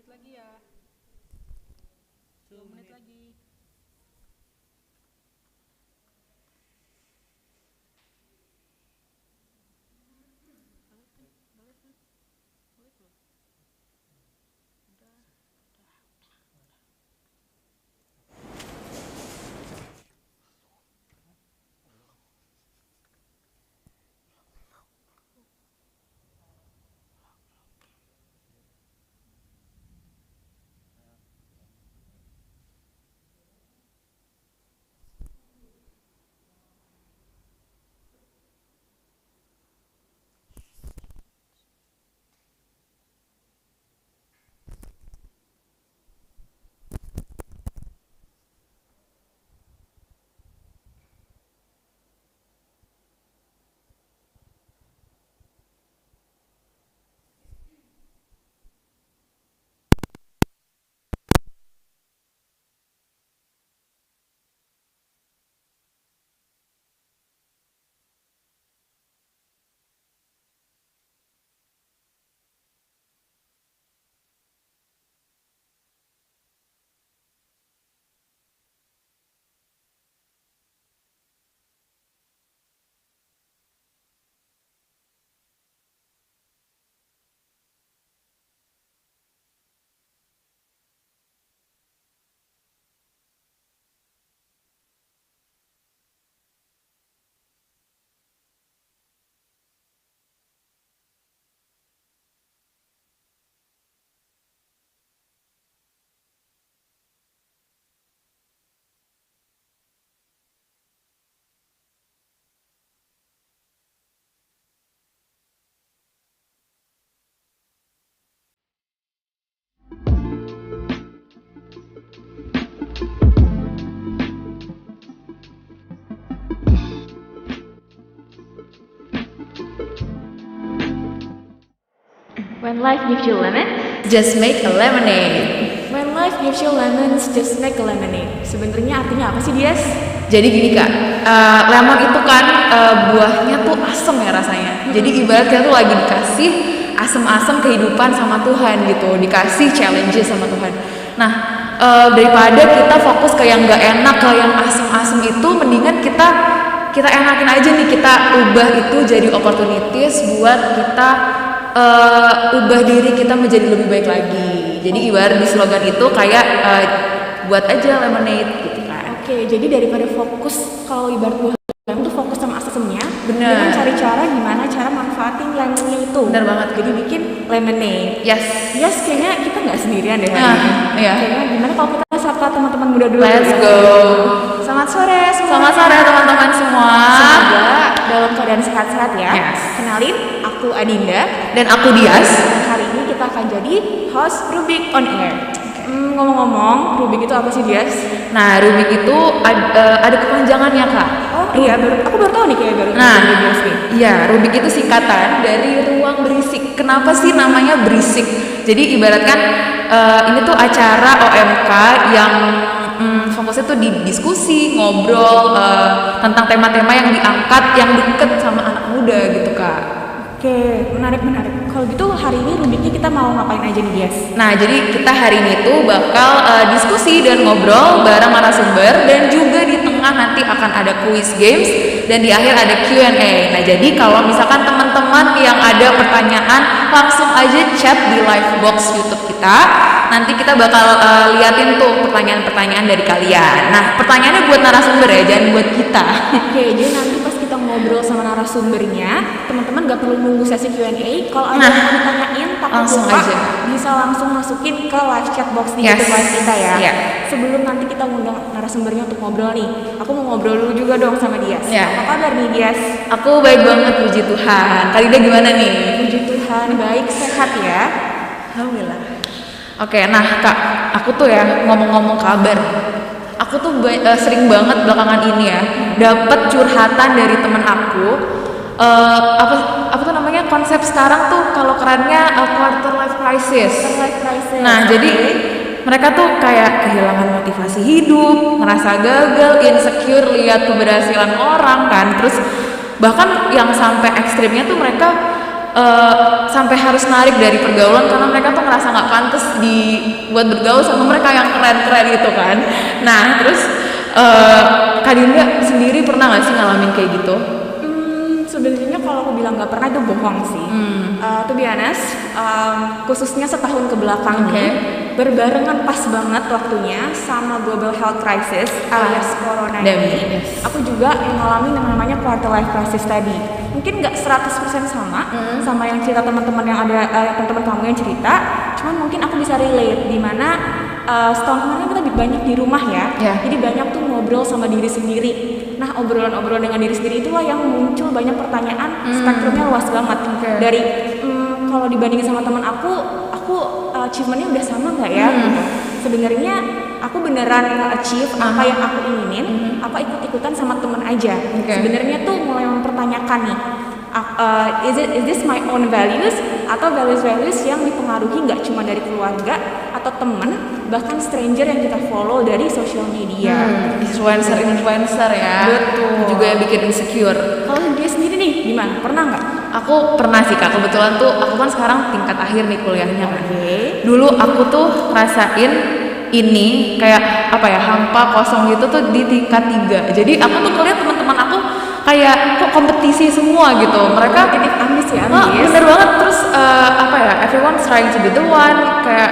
menit lagi ya. 2 menit lagi. When life gives you lemons, just make a lemonade. When life gives you lemons, just make a lemonade. Sebenarnya artinya apa sih, Dias? Jadi gini kak, lemon itu kan buahnya tuh asem ya rasanya. Jadi ibarat kita tuh lagi dikasih asem-asem kehidupan sama Tuhan gitu, dikasih challenges sama Tuhan. Nah, daripada kita fokus ke yang nggak enak, ke yang asem-asem itu, mendingan kita enakin aja nih, kita ubah itu jadi opportunities buat kita ubah diri kita menjadi lebih baik lagi. Jadi ibarat di slogan itu kayak buat aja lemonade gitu kan. Oke, jadi daripada fokus kalau ibarat buah lemon tuh fokus sama asemnya, bener, dengan cari cara gimana cara manfaatin lemonnya itu. Bener banget. Jadi bikin lemonade. Yes, kayaknya kita nggak sendirian deh hari ini. Iya. Kayaknya gimana kalau kita sapa teman-teman muda dulu? Let's go. Selamat sore semua. Selamat sore teman-teman semua. Semoga dalam keadaan sehat-sehat ya. Yes. Kenalin, aku Adinda Dan aku Dias. Hari ini kita akan jadi host Rubik on Air. Ngomong-ngomong, Rubik itu apa sih, Dias? Nah, Rubik itu ada kepanjangannya kak. Oh iya, aku baru tahu nih kayak baru. Nah, Dias nih. iya, Rubik itu singkatan dari ruang berisik. Kenapa sih namanya berisik? Jadi ibaratkan ini tuh acara OMK yang fokusnya tuh di diskusi, ngobrol tentang tema-tema yang diangkat, yang deket sama anak muda gitu kak. Oke, menarik. Kalau gitu hari ini Rubiknya kita mau ngapain aja nih, Dias? Nah, jadi kita hari ini tuh bakal diskusi dan ngobrol bareng narasumber, dan juga di tengah nanti akan ada quiz games, dan di akhir ada Q&A. Nah, jadi kalau misalkan teman-teman yang ada pertanyaan, langsung aja chat di live box YouTube kita. Nanti kita bakal liatin tuh pertanyaan-pertanyaan dari kalian. Nah, pertanyaannya buat narasumber ya, jangan buat kita. Oke, jadi nanti pas kita ngobrol sama narasumbernya, teman-teman gak perlu nunggu sesi Q&A. Kalau ada yang mau ditanyain, takut langsung lupa, aja. bisa langsung masukin ke live chat box di Yes. YouTube live kita ya. Yeah. Sebelum nanti kita ngundang narasumbernya untuk ngobrol nih, aku mau ngobrol dulu juga dong sama Dias. Yeah. Apa kabar nih, Dias? Aku baik banget, puji Tuhan. Kalian gimana nih? Puji Tuhan, baik, sehat ya. Alhamdulillah. Oke, nah kak, aku tuh ya ngomong-ngomong kabar, aku tuh sering banget belakangan ini ya dapat curhatan dari temen aku. Apa tuh namanya, konsep sekarang tuh kalau kerennya quarter life crisis. Life crisis. Nah, jadi mereka tuh kayak kehilangan motivasi hidup, ngerasa gagal, insecure lihat keberhasilan orang kan, terus bahkan yang sampai ekstrimnya tuh mereka sampai harus narik dari pergaulan karena mereka tuh ngerasa nggak pantas buat bergaul sama mereka yang keren-keren gitu kan. Nah terus Kak Dinda sendiri pernah nggak sih ngalamin kayak gitu? Sebenarnya kalau aku bilang nggak pernah itu bohong sih. To be honest, khususnya setahun ke belakang ini berbarengan pas banget waktunya sama global health crisis alias corona ini. Aku juga mengalami yang namanya quarter life crisis tadi. Mungkin nggak 100% sama yang cerita teman-teman yang ada teman-teman kamu yang cerita. Cuman mungkin aku bisa relate di mana setahun kemarin kita lebih banyak di rumah ya. Jadi banyak tuh ngobrol sama diri sendiri. Nah, obrolan-obrolan dengan diri sendiri itulah yang muncul banyak pertanyaan, spektrumnya luas banget. Dari kalau dibandingin sama teman aku achievementnya udah sama nggak ya? Sebenarnya aku beneran achieve apa yang aku inginin, apa ikut-ikutan sama teman aja. Sebenarnya tuh mulai mempertanyakan nih, is this my own values atau values yang dipengaruhi nggak cuma dari keluarga atau teman, bahkan stranger yang kita follow dari social media. Influencer ya. Betul. Juga yang bikin insecure. Kalau dia sendiri nih gimana? Pernah nggak? Aku pernah sih Kak, kebetulan tuh aku kan sekarang tingkat akhir nih kuliahnya kan. Dulu aku tuh ngerasain ini kayak apa ya, hampa kosong gitu tuh di tingkat 3. Jadi aku tuh ngeliat teman-teman aku kayak kok kompetisi semua gitu. Mereka ambis. Bener banget. Terus apa ya, everyone trying to be the one, kayak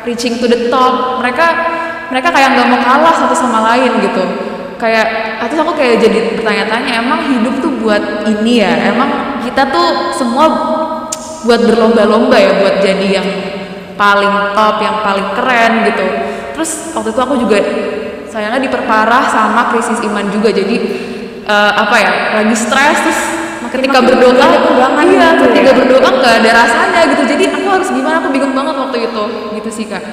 reaching to the top. Mereka kayak nggak mau kalah satu sama lain gitu. Kayak terus aku kayak jadi bertanya-tanya, emang hidup tuh buat ini ya? Emang kita tuh semua buat berlomba-lomba ya, buat jadi yang paling top, yang paling keren gitu. Terus waktu itu aku juga sayangnya diperparah sama krisis iman juga. Jadi apa ya, lagi stres, terus ketika berdoa ketika berdoa nggak ada rasanya gitu. Jadi aku harus gimana, aku bingung banget waktu itu gitu sih Kak.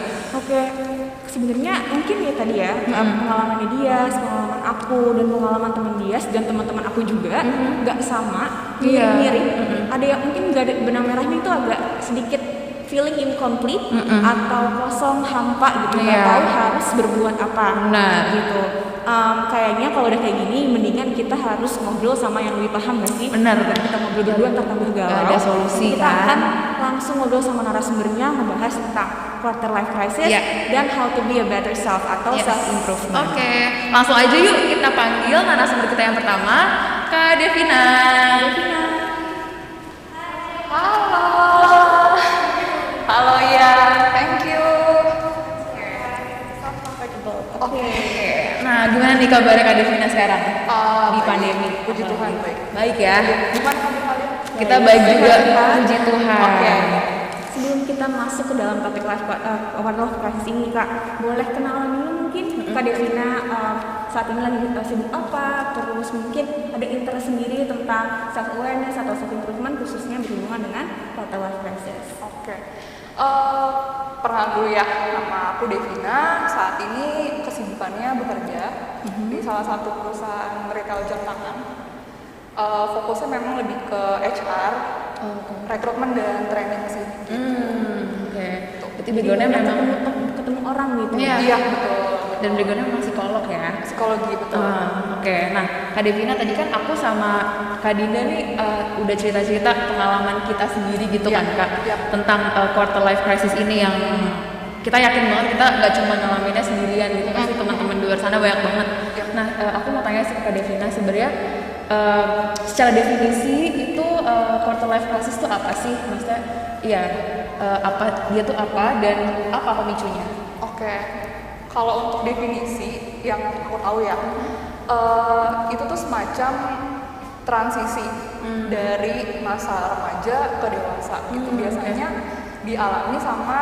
Sebenarnya mungkin ya tadi ya, pengalamannya dia, pengalaman aku dan pengalaman teman dia dan teman-teman aku juga nggak sama, mirip-mirip. Ada yang mungkin nggak ada benang merahnya, itu agak sedikit feeling incomplete atau kosong, hampa gitu, nggak tahu harus berbuat apa. Gitu. Kayaknya kalau udah kayak gini, mendingan kita harus ngobrol sama yang lebih paham, nggak sih? Benar. Kita ngobrol berdua ntar tambah galau. Ada solusi. Kita akan langsung ngobrol sama narasumbernya, membahas tentang quarter life crisis dan how to be a better self atau self improvement. Langsung aja yuk kita panggil narasumber kita yang pertama, Kak Devina. Halo ya, thank you. Nah, gimana nih kabarnya Kak Devina sekarang di pandemi? Puji Tuhan baik. Baik ya. Gimana kalian? Kita baik juga, puji Tuhan. Sebelum kita masuk ke dalam topik quarter life crisis ini, Kak, boleh kenalan dulu mungkin Kak Devina saat ini lagi sibuk apa? Terus mungkin ada interest sendiri tentang self awareness atau self improvement khususnya berhubungan dengan quarter life crisis. Perkenalan dulu ya, nama aku Devina. Saat ini kesibukannya bekerja di salah satu perusahaan retail jam tangan. Fokusnya memang lebih ke HR, rekrutmen dan training sih. Berarti backgroundnya memang ketemu orang gitu. Iya betul. Dan backgroundnya memang psikolog ya. Psikologi betul. Nah Kak Devina tadi kan aku sama Kak Dinda nih udah cerita-cerita pengalaman kita sendiri gitu kan Kak, tentang quarter life crisis ini yang kita yakin banget kita nggak cuma ngalaminnya sendirian gitu, pasti teman-teman di luar sana banyak banget. Nah aku mau tanya sih ke Kak Devina, sebenarnya secara definisi itu quarter life crisis itu apa sih? Maksudnya apa dia tuh apa dan apa pemicunya? Kalau untuk definisi yang aku tahu ya, itu tuh semacam transisi dari masa remaja ke dewasa gitu. Biasanya dialami sama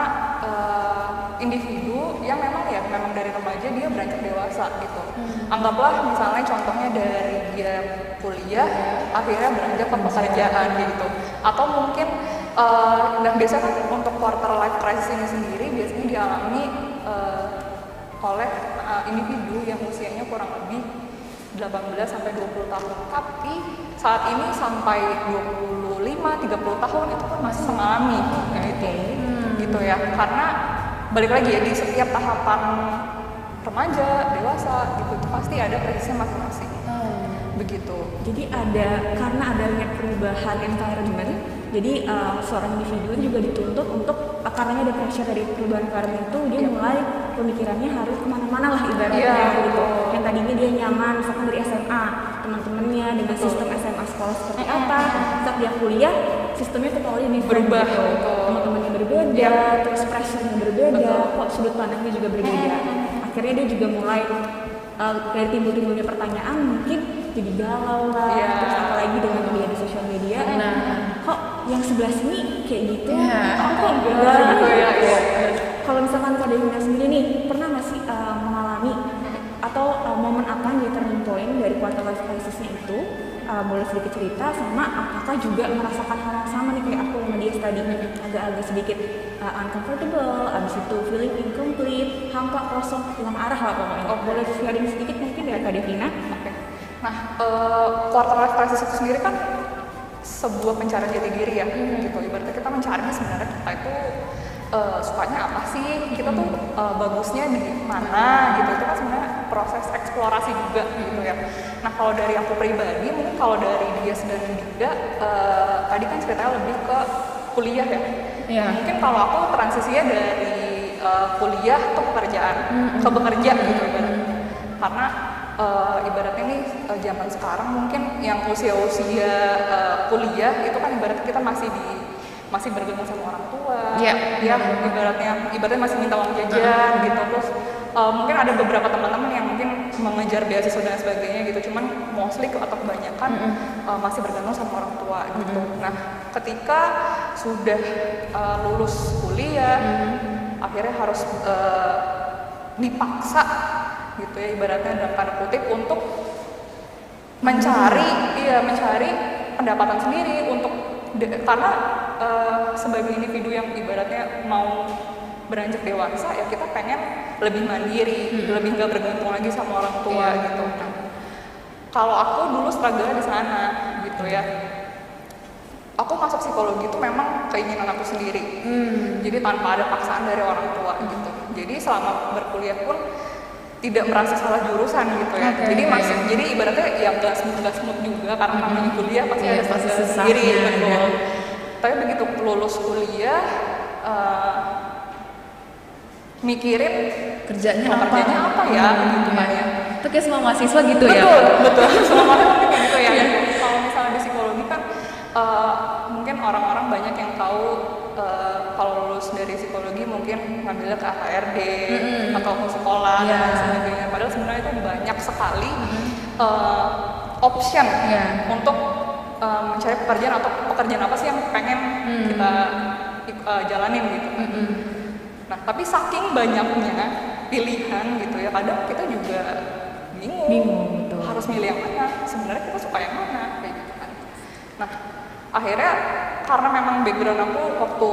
individu yang memang dari remaja dia beranjak dewasa gitu. Anggaplah misalnya contohnya dari dia kuliah akhirnya beranjak ke pekerjaan gitu. Atau mungkin dan biasanya kan untuk quarter life crisis ini sendiri biasanya dialami oleh individu yang usianya kurang lebih 18 sampai 20 tahun. Tapi saat ini sampai 25-30 tahun itu pun masih mengalami gitu ya. Karena balik lagi ya, di setiap tahapan remaja, dewasa gitu pasti ada krisisnya masing-masing. Begitu. Jadi karena adanya perubahan environment Jadi seorang individu juga dituntut untuk karena ada pressure dari perubahan environment itu, dia mulai pemikirannya harus kemana-mana lah ibaratnya gitu. Yang tadinya dia nyaman misalkan dari SMA, teman-temannya dengan sistem SMA sekolah seperti apa, saat dia kuliah sistemnya totally Berubah. gitu. Teman-temannya berbeda, terus pressure-nya berbeda, kok sudut pandangnya juga berbeda. Akhirnya dia juga mulai dari timbul-timbulnya pertanyaan mungkin jadi galau lah, terus apalagi dengan media di sosial media, kok yang sebelah sini kayak gitu, kok enggak gitu ya. Kalau misalkan Kak Devina sendiri nih, pernah nggak sih mengalami atau momen apa yang turning point dari quarter life crisis-nya itu? Boleh sedikit cerita sama apakah juga merasakan hal yang sama nih kayak aku sama dia tadi, agak-agak sedikit uncomfortable, abis itu feeling incomplete, hampa, kosong, hilang arah lah pokoknya. Boleh sharing sedikit mungkin dari Kak Devina? Nah, quarter life crisis itu sendiri kan sebuah pencarian jati diri ya, gitu. Ibaratnya kita mencari sebenarnya kita itu sukanya apa sih, kita tuh bagusnya di mana gitu. Itu kan sebenarnya proses eksplorasi juga gitu ya. Nah, kalau dari aku pribadi, mungkin kalau dari dia dan Dinda tadi kan ceritanya lebih ke kuliah ya. Mungkin kalau aku transisinya dari kuliah ke pekerjaan, ke bekerja gitu ibaratnya. Karena ibaratnya nih zaman sekarang mungkin yang usia-usia kuliah itu kan ibaratnya kita masih bergantung sama orang tua, ya ibaratnya masih minta uang jajan gitu. Terus mungkin ada beberapa teman-teman yang mungkin mengejar beasiswa dan sebagainya gitu, cuman mostly atau kebanyakan masih bergantung sama orang tua gitu. Nah, ketika sudah lulus kuliah, akhirnya harus dipaksa gitu ya, ibaratnya dalam tanda kutip untuk mencari pendapatan sendiri untuk karena sebagai individu yang ibaratnya mau beranjak dewasa ya kita pengen lebih mandiri, lebih nggak bergantung lagi sama orang tua gitu. Nah, kalau aku dulu struggle di sana gitu ya. Aku masuk psikologi itu memang keinginan aku sendiri. Jadi tanpa ada paksaan dari orang tua gitu. Jadi selama berkuliah pun tidak merasa salah jurusan gitu ya. Jadi ibaratnya ya nggak smooth juga karena namanya kuliah pasti ada struggle sendiri betul. Tapi begitu lulus kuliah mikirin kerjanya apa ya gitu kan ya. Itu kayak semua mahasiswa gitu ya. Betul. Semua mahasiswa kayak gitu ya. Kalau misalnya di psikologi kan mungkin orang-orang banyak yang tahu kalau lulus dari psikologi mungkin ngambilnya ke HRD atau ke sekolah dan sebagainya. Padahal sebenarnya itu banyak sekali option untuk mencari pekerjaan atau pekerjaan apa sih yang pengen kita jalanin gitu. Nah, tapi saking banyaknya pilihan gitu ya, kadang kita juga bingung harus milih yang mana. Sebenarnya kita suka yang mana kayak gitu kan. Nah, akhirnya karena memang background aku waktu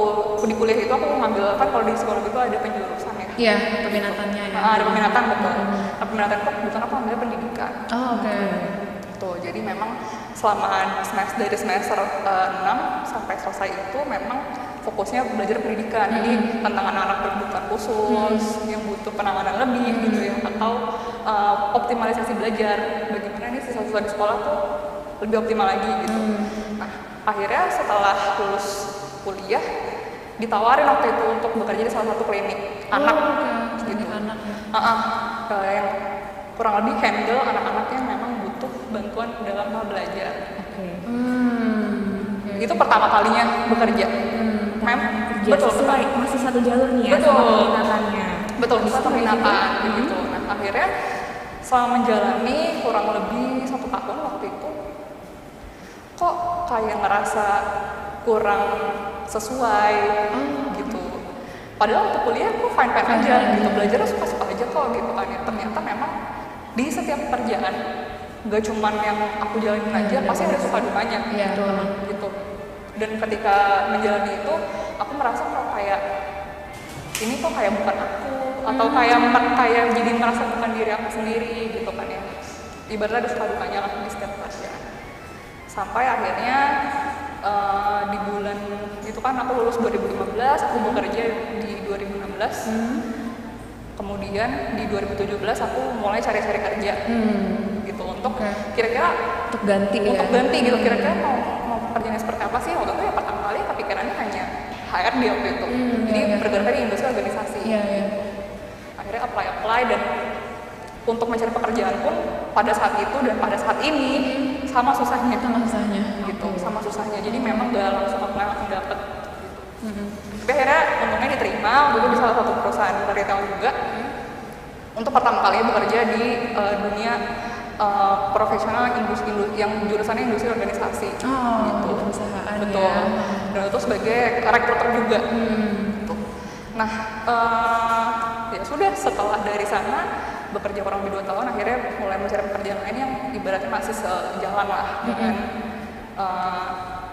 di kuliah itu aku ngambil kan kalau di sekolah itu ada penjurusan ya. Iya, peminatannya ya. Ada peminatan betul. Nah, peminatan itu bukan aku ambil pendidikan. Oh, oke. Tuh, jadi memang selama dari semester 6 sampai selesai itu memang fokusnya belajar pendidikan. Jadi tentang anak-anak berkebutuhan khusus yang butuh penanganan lebih gitu ya, atau optimalisasi belajar. Bagaimana nih siswa-siswa di sekolah tuh lebih optimal lagi gitu. Nah, akhirnya setelah lulus kuliah ditawarin waktu itu untuk bekerja di salah satu klinik anak gitu. Yang kurang lebih handle anak-anak yang memang butuh bantuan dalam hal belajar. Itu pertama kalinya bekerja. Betul, masih satu jalur nih ya sama peminatannya. Betul, satu peminatan gitu. Nah, akhirnya selama menjalani kurang lebih 1 tahun waktu itu kok kayak ngerasa kurang sesuai gitu. Padahal waktu kuliah aku fine aja gitu, belajarnya suka-suka aja kok gitu kan ya. Ternyata memang di setiap pekerjaan nggak cuman yang aku jalanin aja, pasti ada suka dukanya gitu. Dan ketika menjalani itu aku merasa kok kayak ini kok kayak bukan aku, atau kayak jadi merasa bukan diri aku sendiri gitu kan ya. Ibaratnya ada suka dukanya lah di setiap pekerjaan. Sampai akhirnya di bulan itu kan aku lulus 2015, aku bekerja di 2016. Kemudian di 2017 aku mulai cari-cari kerja gitu untuk kira-kira untuk ganti gitu. Kira-kira mau pekerjaannya seperti apa sih? Waktu itu ya pertama kali HRD waktu itu. Jadi bergerak di industri organisasi. Akhirnya apply dan untuk mencari pekerjaan pun pada saat itu dan pada saat ini sama susahnya gitu, sama susahnya. Jadi memang gak langsung apply langsung dapet gitu. Tapi akhirnya untungnya diterima waktu itu di salah satu perusahaan retail juga untuk pertama kali bekerja di dunia profesional industri yang jurusannya industri organisasi gitu. Perusahaan betul ya. Dan itu sebagai rekruter juga gitu. Nah ya sudah, setelah dari sana bekerja kurang lebih 2 tahun, akhirnya mulai mencari pekerjaan lain yang ibaratnya masih sejalan lah dengan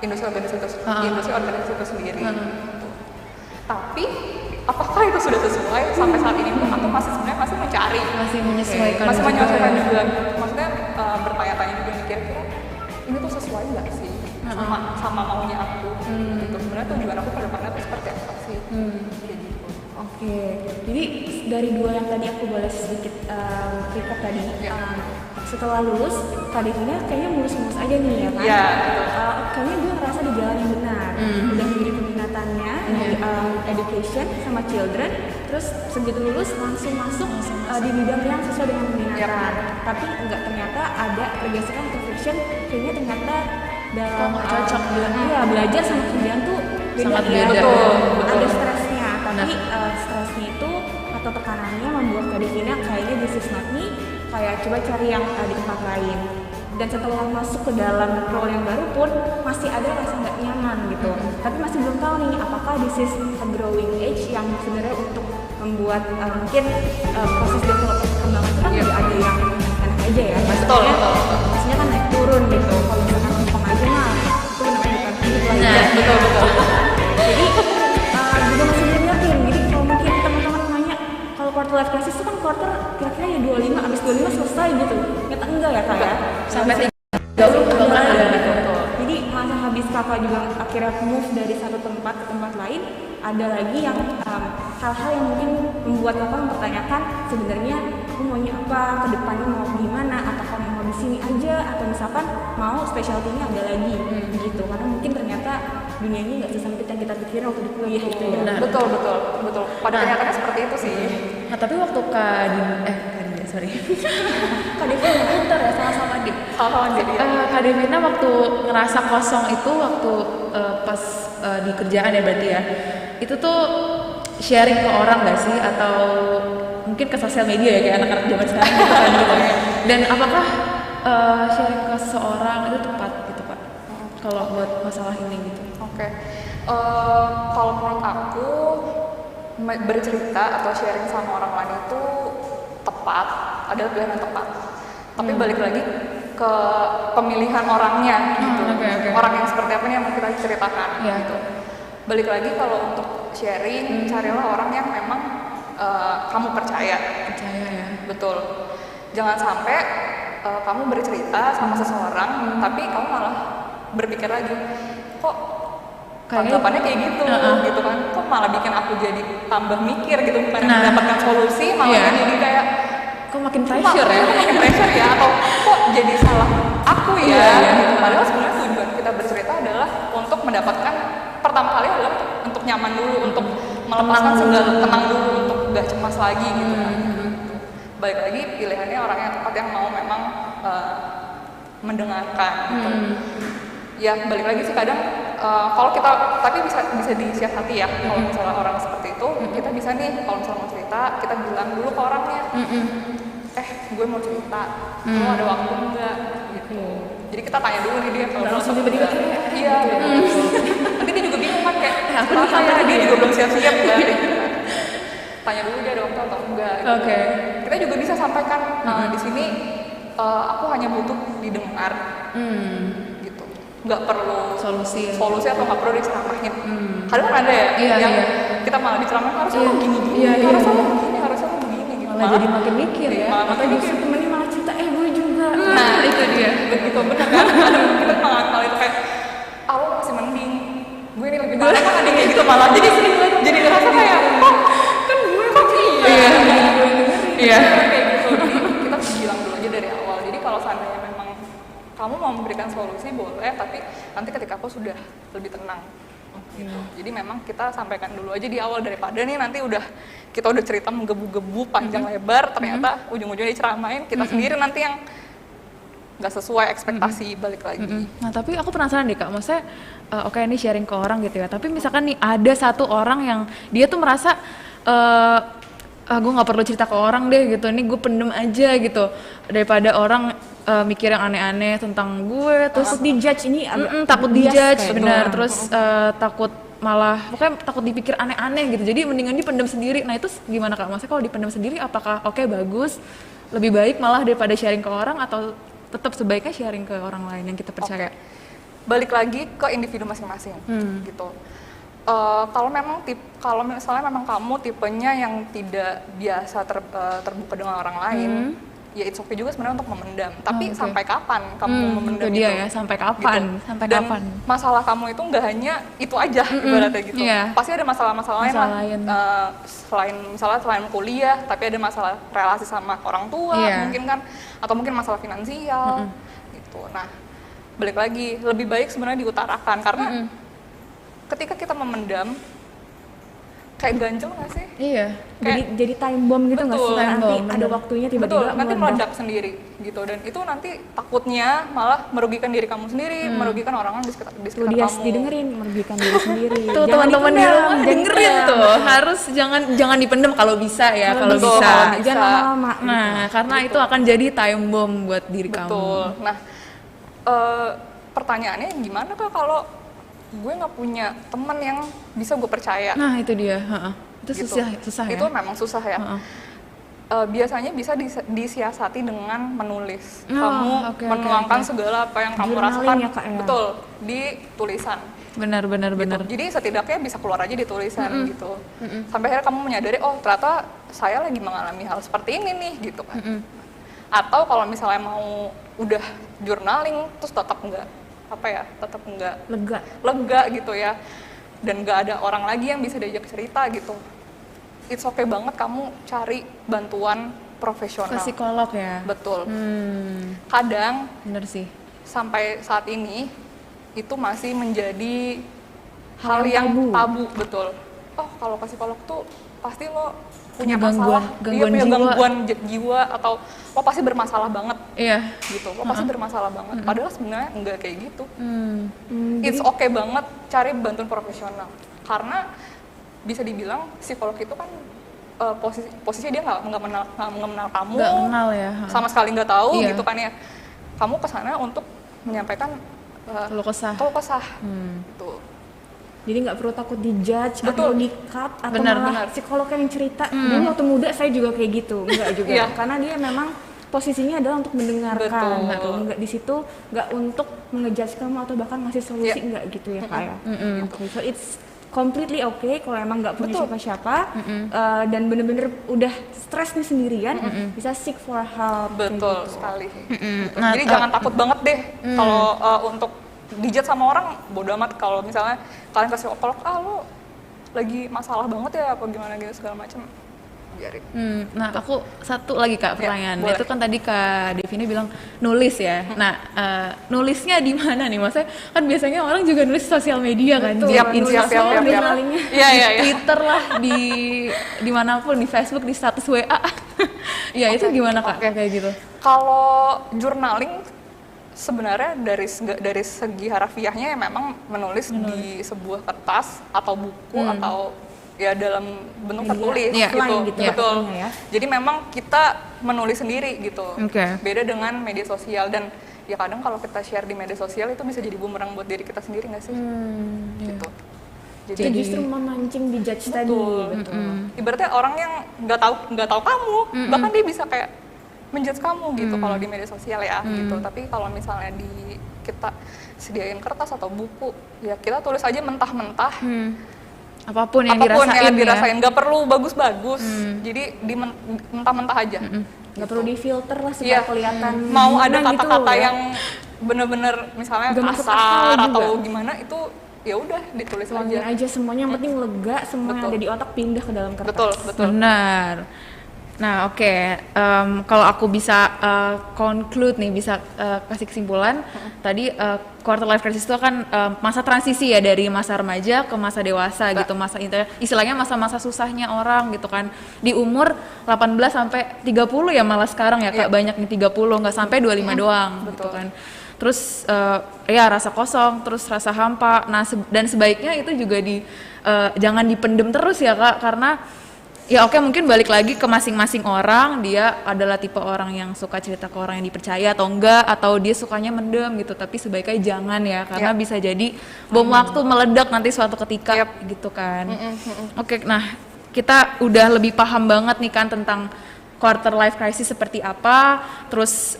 industri organisasi itu sendiri gitu. Tapi apakah itu sudah sesuai sampai saat ini pun aku masih sebenarnya masih mencari, masih menyesuaikan juga. Maksudnya bertanya-tanya juga nih, kira-kira ini tuh sesuai nggak sih sama maunya aku gitu. Sebenarnya tujuan aku ke depannya tuh seperti apa sih kayak gitu. Oke, jadi dari 2 yang tadi aku boleh sedikit recap tadi. Setelah lulus, Kak Devina kayaknya mulus-mulus aja nih ya kan? Iya. Kayaknya gue ngerasa di jalan yang benar. Udah menjadi peminatannya, education sama children. Terus segitu lulus langsung masuk di bidang yang sesuai dengan peminatan. Tapi enggak, ternyata ada pergeseran ke fiction. Kayaknya ternyata dalam cocok belajar sama kerjaan tuh beda ya. Betul. Ada stresnya, tapi stresnya itu atau tekanannya membuat Kak Devina kayaknya this is not me, kayak coba cari yang di tempat lain. Dan setelah masuk ke dalam role yang baru pun masih ada rasa nggak nyaman gitu. Tapi masih belum tahu nih apakah this is a growing age yang sebenarnya untuk membuat mungkin proses development perkembangan itu kan tidak ada yang enak aja ya. Maksudnya kan naik turun gitu. Kalau misalkan ngomong aja mah itu namanya bukan hidup lagi. Betul. Jadi juga masih belum yakin. Jadi kalau mungkin teman-teman nanya kalau quarter life crisis itu kan quarter kira-kira ya 25, abis 25 selesai gitu. Ternyata enggak ya Kak ya? Sampai 30 gitu. Jadi masa habis Kakak juga akhirnya move dari satu tempat ke tempat lain, ada lagi yang hal-hal yang mungkin membuat Kakak mempertanyakan sebenarnya aku maunya apa, ke depannya mau gimana, apakah mau di sini aja atau misalkan mau specialty-nya ada lagi gitu. Karena mungkin ternyata dunia ini nggak sesempit yang kita pikirin waktu di kuliah itu ya. Betul. Pada kenyataannya seperti itu sih. Nah, tapi waktu Kak Devina bentar ya, sama-sama Dit. Kak Devina waktu ngerasa kosong itu waktu pas di kerjaan ya berarti ya, itu tuh sharing ke orang gak sih, atau mungkin ke sosial media ya kayak anak-anak zaman sekarang gitu kan gitu. Dan apakah sharing ke seseorang itu tepat gitu Pak kalau buat masalah ini gitu? Oke. Kalau menurut aku bercerita atau sharing sama orang lain itu tepat, adalah pilihan yang tepat. Tapi balik lagi ke pemilihan orangnya gitu. Orang yang seperti apa nih yang mau kita ceritakan gitu. Balik lagi kalau untuk sharing, carilah orang yang memang kamu percaya Ya. Betul. Jangan sampai kamu bercerita sama seseorang tapi kamu malah berpikir lagi, kok tanggapannya kayak gitu gitu kan, kok malah bikin aku jadi tambah mikir gitu, bukan mendapatkan solusi, malah jadi kayak kok makin pressure ya, atau kok jadi salah aku ya gitu. Padahal sebenarnya tujuan kita bercerita adalah untuk mendapatkan, pertama kali adalah untuk nyaman dulu, untuk melepaskan segala, tenang dulu, untuk gak cemas lagi gitu kan. Balik lagi pilihannya orang yang tepat yang mau memang mendengarkan gitu. Ya balik lagi sih kadang kalau kita, tapi bisa disiasati ya. Kalau misalnya orang seperti itu, kita bisa nih kalau misalnya mau cerita, kita bilang dulu ke orangnya, gue mau cerita, lo ada waktu enggak gitu. Jadi kita tanya dulu nih dia kalau langsung tiba-tiba iya nanti dia juga bingung kan kayak kenapa ya, dia juga belum siap-siap kan. Tanya dulu dia ada waktu atau enggak gitu. Kita juga bisa sampaikan di sini aku hanya butuh didengar gitu, nggak perlu solusi atau nggak perlu diceramahin. Kadang ada ya yang kita malah diceramahin harusnya lo gini harusnya lo begini, harusnya lo begini gitu, malah jadi makin mikir ya, atau justru temennya malah cerita gue juga. Nah itu dia, begitu benar kan. Kita malah itu kayak lo masih mending, gue ini lebih parah kan, ada kayak gitu malah jadi ngerasa kayak kan gue kok iya kayak gitu. Jadi kita bilang dulu aja dari awal. Jadi kalau seandainya memang kamu mau memberikan solusi boleh, tapi nanti ketika aku sudah lebih tenang gitu. Jadi memang kita sampaikan dulu aja di awal, daripada nih nanti kita udah cerita menggebu-gebu panjang lebar, ternyata ujung-ujungnya diceramain kita sendiri nanti yang nggak sesuai ekspektasi balik lagi. Nah tapi aku penasaran deh Kak, maksudnya oke ini sharing ke orang gitu ya, tapi misalkan nih ada satu orang yang dia tuh merasa gue nggak perlu cerita ke orang deh gitu, ini gue pendem aja gitu, daripada orang mikir yang aneh-aneh tentang gue, terus dijudge ini agak takut bias dijudge, kayak benar, gitu. terus takut malah, pokoknya takut dipikir aneh-aneh gitu, jadi mendingan dipendam sendiri. Nah itu gimana Kak, maksudnya kalau dipendam sendiri apakah oke bagus, lebih baik malah daripada sharing ke orang, atau tetap sebaiknya sharing ke orang lain yang kita percaya? Balik lagi ke individu masing-masing gitu. Kalau misalnya memang kamu tipenya yang tidak biasa terbuka dengan orang lain, ya it's okay juga sebenarnya untuk memendam. Tapi sampai kapan kamu memendam itu dia itu? ya, sampai kapan? Gitu. Sampai Dan kapan? masalah kamu itu nggak hanya itu aja ibaratnya gitu. Iya. Pasti ada masalah-masalah lain lah. lain. Selain kuliah, tapi ada masalah relasi sama orang tua Iya. mungkin kan, atau mungkin masalah finansial gitu. Nah, balik lagi lebih baik sebenarnya diutarakan, karena ketika kita memendam kayak ganjel nggak sih? Iya. Jadi time bomb gitu nggak sih? Betul, time Nanti bomb, ada bener. waktunya Betul, tiba-tiba nanti meledak sendiri gitu, dan itu nanti takutnya malah merugikan diri kamu sendiri, merugikan orang-orang di sekitar Tuh kamu. didengerin, merugikan diri sendiri. Tuh Jangan teman-teman di dipendam, rumah jangan dengerin dipendam. tuh, harus jangan dipendem kalau bisa ya, kalau Betul, bisa. kalau bisa. Jangan lama-lama. Nah, karena itu akan jadi time bomb buat diri kamu. Betul. Nah, pertanyaannya gimana Kak kalau gue nggak punya teman yang bisa gue percaya? Nah, itu dia. Heeh. Itu Gitu. susah ya. Itu memang susah ya. Heeh. Biasanya bisa disiasati dengan menulis. Oh, Kamu oke, menuangkan oke. segala apa yang kamu Journaling rasakan, ya, Kak, ya? betul, di tulisan. Benar. Gitu. Jadi setidaknya bisa keluar aja di tulisan gitu. Sampai akhirnya kamu menyadari, oh ternyata saya lagi mengalami hal seperti ini nih gitu kan. Atau kalau misalnya mau udah journaling terus tetap nggak lega gitu ya, dan nggak ada orang lagi yang bisa diajak cerita gitu, it's okay banget kamu cari bantuan profesional. Ke psikolog ya. Betul. Kadang Bener sih. sampai saat ini itu masih menjadi hal Hal yang yang tabu. tabu, betul. Oh, kalau ke psikolog tuh pasti lo punya Punya masalah, gangguan punya jiwa. gangguan jiwa, atau lo pasti bermasalah banget Iya. gitu. Lo pasti bermasalah banget. Padahal sebenarnya enggak kayak gitu. Hmm. It's okay banget cari bantuan profesional, karena bisa dibilang psikolog itu kan posisinya dia nggak mengenal kamu, Nggak kenal ya. sama sekali nggak tahu Iya. gitu kan ya. Kamu kesana untuk menyampaikan Keluh kesah. gitu. Jadi nggak perlu takut dijudge Betul. atau di-cut atau Benar, malah psikolog yang cerita. Dulu waktu muda saya juga kayak gitu, enggak juga. Iya. Karena dia memang posisinya adalah untuk mendengarkan Betul. gitu. Enggak di situ, enggak untuk ngejudge kamu atau bahkan ngasih solusi, Iya. enggak gitu ya Kak ya. Oke, so it's completely okay kalau emang nggak punya Betul. siapa-siapa dan bener-bener udah stres nih sendirian, bisa seek for help. kayak Betul gitu. sekali. Gitu. Nah, Jadi jangan takut banget deh kalau untuk dijat sama orang, bodo amat kalau misalnya kalian kasih psikolog, lo lagi masalah banget ya apa gimana gitu segala macam, biarin. Nah, aku satu lagi Kak pertanyaan. boleh. Itu kan tadi Kak Devini bilang nulis ya. Nah, nulisnya di mana nih? Maksudnya kan biasanya orang juga nulis sosial media kan, Betul, di nulis Instagram, siap. di Journalingnya. Iya. Twitter lah, di dimanapun, di Facebook, di status WA. Ya itu gimana Kak kayak gitu? Kalau journaling sebenarnya dari segi harafiahnya ya memang menulis di sebuah kertas atau buku atau ya dalam bentuk Media tertulis Iya. gitu. offline gitu Betul. maksudnya ya. Jadi memang kita menulis sendiri gitu. Oke. Beda dengan media sosial, dan ya kadang kalau kita share di media sosial itu bisa jadi bumerang buat diri kita sendiri nggak sih? Gitu. Itu justru memancing dijudge tadi. Betul. Ibaratnya orang yang nggak tahu kamu, bahkan dia bisa kayak menjudge kamu gitu kalau di media sosial ya gitu. Tapi kalau misalnya kita sediain kertas atau buku, ya kita tulis aja mentah-mentah. Apapun yang Apapun dirasain, yang ya. dirasain, nggak perlu bagus-bagus. Jadi mentah-mentah aja. Nggak perlu difilter lah supaya Iya. kelihatan Mau ada gimana gitu kata-kata ya. yang bener-bener misalnya Nggak masuk kasar akal atau juga. gimana, itu ya udah ditulis Tuangin aja. aja semuanya, yang penting lega, semua yang Betul. ada di otak pindah ke dalam kertas. Betul. Benar. Nah, oke. Kalau aku bisa conclude nih, bisa kasih kesimpulan, tadi quarter life crisis itu kan masa transisi ya dari masa remaja ke masa dewasa gitu, istilahnya masa-masa susahnya orang gitu kan. Di umur 18 sampai 30 ya malah sekarang ya Kak, banyak nih 30, nggak sampai 25 doang gitu kan. Terus ya rasa kosong, terus rasa hampa. Nah, dan sebaiknya itu juga jangan dipendem terus ya Kak, karena ya oke, mungkin balik lagi ke masing-masing orang, dia adalah tipe orang yang suka cerita ke orang yang dipercaya atau enggak, atau dia sukanya mendem gitu, tapi sebaiknya jangan ya, karena bisa jadi bom waktu meledak nanti suatu ketika gitu kan. Oke, nah kita udah lebih paham banget nih kan tentang quarter life crisis seperti apa, terus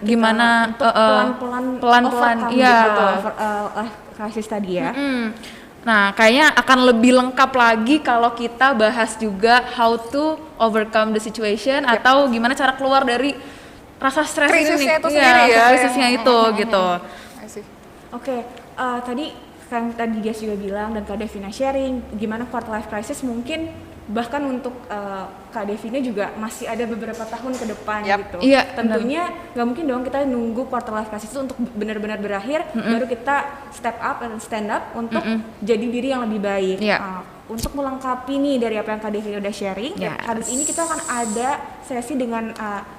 gimana pelan-pelan life crisis tadi ya. Nah, kayaknya akan lebih lengkap lagi kalau kita bahas juga how to overcome the situation atau gimana cara keluar dari rasa stres ini. Krisisnya itu sendiri ya. Krisisnya itu gitu. Oke, tadi kan tadi Dias juga bilang dan Kak Devina sharing gimana quarter life crisis mungkin bahkan untuk Kak Devina juga masih ada beberapa tahun ke depan gitu. Iya, tentunya nggak mungkin dong kita nunggu quarter life crisis itu untuk benar-benar berakhir baru kita step up dan stand up untuk jadi diri yang lebih baik. Untuk melengkapi nih dari apa yang Kak Devina udah sharing, habis ini kita akan ada sesi dengan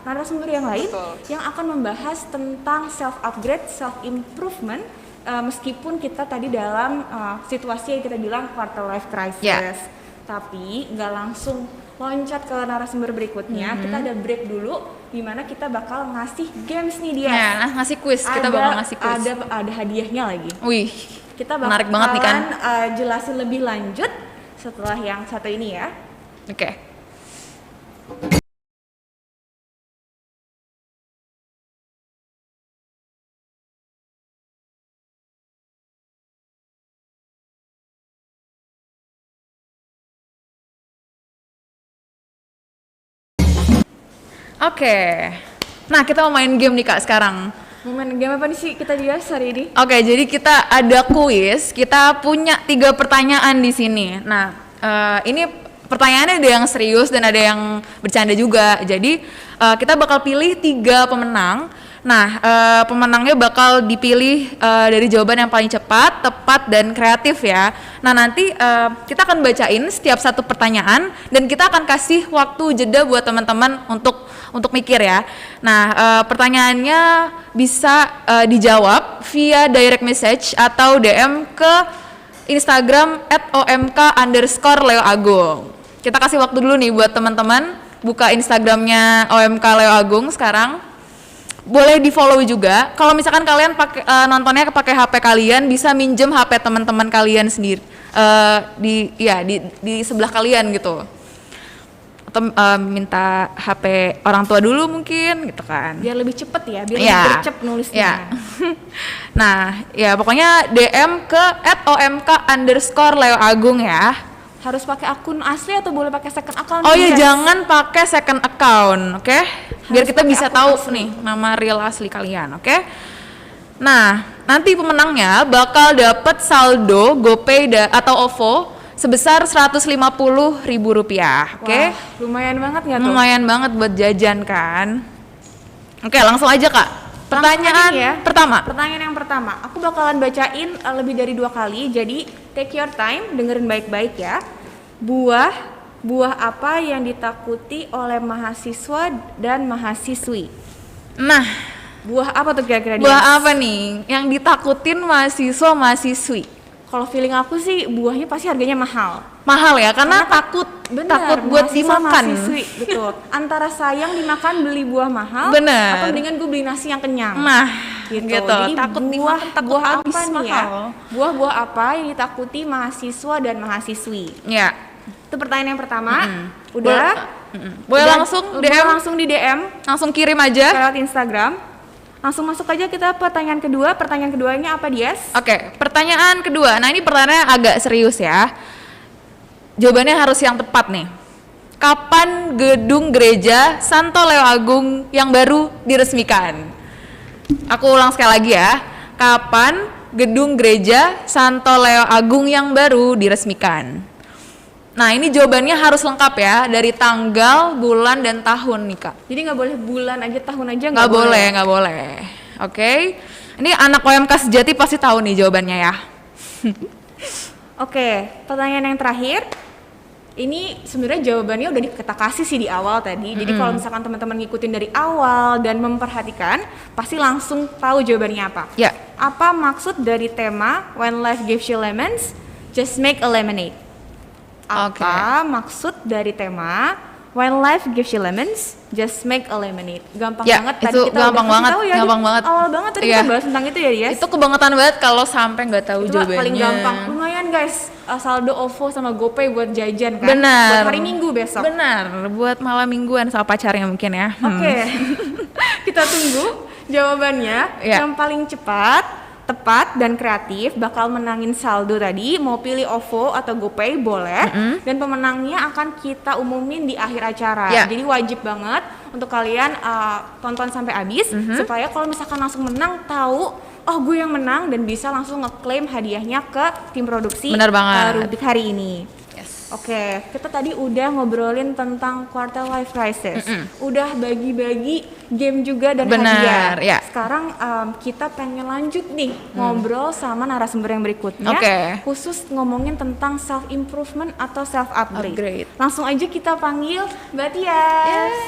narasumber yang lain yang akan membahas tentang self upgrade, self improvement. Meskipun kita tadi dalam situasi yang kita bilang quarter life crisis. Tapi nggak langsung loncat ke narasumber berikutnya, kita ada break dulu di mana kita bakal ngasih games nih dia. Ngasih quiz, kita bakal ngasih quiz. Ada hadiahnya lagi. Wih, kita menarik banget nih kan. Jelasin lebih lanjut setelah yang satu ini ya. Oke. Oke. Nah, kita mau main game nih Kak sekarang. Mau main game apa nih sih kita Dias hari ini? Oke, jadi kita ada kuis. Kita punya 3 pertanyaan di sini. Nah, ini pertanyaannya ada yang serius dan ada yang bercanda juga. Jadi kita bakal pilih 3 pemenang. Nah, pemenangnya bakal dipilih dari jawaban yang paling cepat, tepat, dan kreatif ya. Nah, nanti kita akan bacain setiap satu pertanyaan dan kita akan kasih waktu jeda buat teman-teman untuk mikir ya. Nah, pertanyaannya bisa dijawab via direct message atau DM ke Instagram @omk_leoagung. Kita kasih waktu dulu nih buat teman-teman buka Instagramnya OMK Leo Agung sekarang. Boleh di follow juga. Kalau misalkan kalian nontonnya pakai HP kalian, bisa minjem HP teman-teman kalian sendiri di sebelah kalian gitu. Atau minta HP orang tua dulu mungkin gitu kan. Biar lebih cepet ya, biar lebih gercep nulisnya. Nah, ya pokoknya DM ke @omk_leoagung ya. Harus pakai akun asli atau boleh pakai second account? Oh iya, jangan pakai second account, oke? Biar kita bisa tahu nih nama real asli kalian, oke? Nah, nanti pemenangnya bakal dapat saldo GoPay atau OVO sebesar Rp150.000, oke? Wah, lumayan banget nggak tuh? Lumayan banget buat jajan kan? Oke, langsung aja Kak. Pertanyaan pertama. Pertanyaan yang pertama, aku bakalan bacain lebih dari 2 kali, jadi take your time, dengerin baik-baik ya. Buah apa yang ditakuti oleh mahasiswa dan mahasiswi? Nah, buah apa tuh kira-kira? Buah apa nih yang ditakutin mahasiswa mahasiswi? Kalau feeling aku sih buahnya pasti harganya mahal. Mahal ya, karena takut buat dimakan. Betul. Antara sayang dimakan beli buah mahal, atau mendingan gue beli nasi yang kenyang. Nah, gitu. Jadi takut dimakan, buah apa nih ya? Buah apa yang ditakuti mahasiswa dan mahasiswi? Ya. Itu pertanyaan yang pertama. Udah. Boleh langsung DM? Langsung di DM. Langsung kirim aja. Lewat Instagram. Langsung masuk aja kita pertanyaan kedua. Pertanyaan keduanya apa, Dias? Oke, pertanyaan kedua. Nah, ini pertanyaannya agak serius ya. Jawabannya harus yang tepat nih. Kapan gedung gereja Santo Leo Agung yang baru diresmikan? Aku ulang sekali lagi ya. Kapan gedung gereja Santo Leo Agung yang baru diresmikan? Nah, ini jawabannya harus lengkap ya, dari tanggal, bulan, dan tahun nih Kak. Jadi nggak boleh bulan aja, tahun aja Nggak boleh. Oke. Ini anak OMK sejati pasti tahu nih jawabannya ya. Oke, pertanyaan yang terakhir. Ini sebenarnya jawabannya udah kita kasih sih di awal tadi. Jadi kalau misalkan teman-teman ngikutin dari awal dan memperhatikan, pasti langsung tahu jawabannya apa. Ya. Apa maksud dari tema When Life Gives You Lemons, Just Make a Lemonade? Apa maksud dari tema When Life Gives You Lemons, Just Make a Lemonade? Gampang Ya, banget itu tadi kita gampang udah kasih banget, tahu ya. gampang banget. Awal banget tadi Iya. kita bahas tentang itu ya, Dias. Itu kebangetan banget kalau sampai nggak tahu Itu jawabannya. paling gampang. Lumayan guys, saldo OVO sama GoPay buat jajan kan. Benar. Buat hari Minggu besok. Benar, buat malam mingguan sama pacarnya mungkin ya. Oke. Kita tunggu jawabannya. Ya. Yang paling cepat, tepat dan kreatif bakal menangin saldo tadi. Mau pilih OVO atau GoPay boleh. Dan pemenangnya akan kita umumin di akhir acara. Ya. Jadi wajib banget untuk kalian tonton sampai habis supaya kalau misalkan langsung menang tahu oh gue yang menang dan bisa langsung ngeklaim hadiahnya ke tim produksi Benar banget. Rubik hari ini. Yes. Oke, kita tadi udah ngobrolin tentang quarter life crisis, udah bagi-bagi game juga dan Benar, hadiah. ya. Sekarang kita pengen lanjut nih ngobrol sama narasumber yang berikutnya, Oke. khusus ngomongin tentang self improvement atau self upgrade. Upgrade. Langsung aja kita panggil Mbak Tias.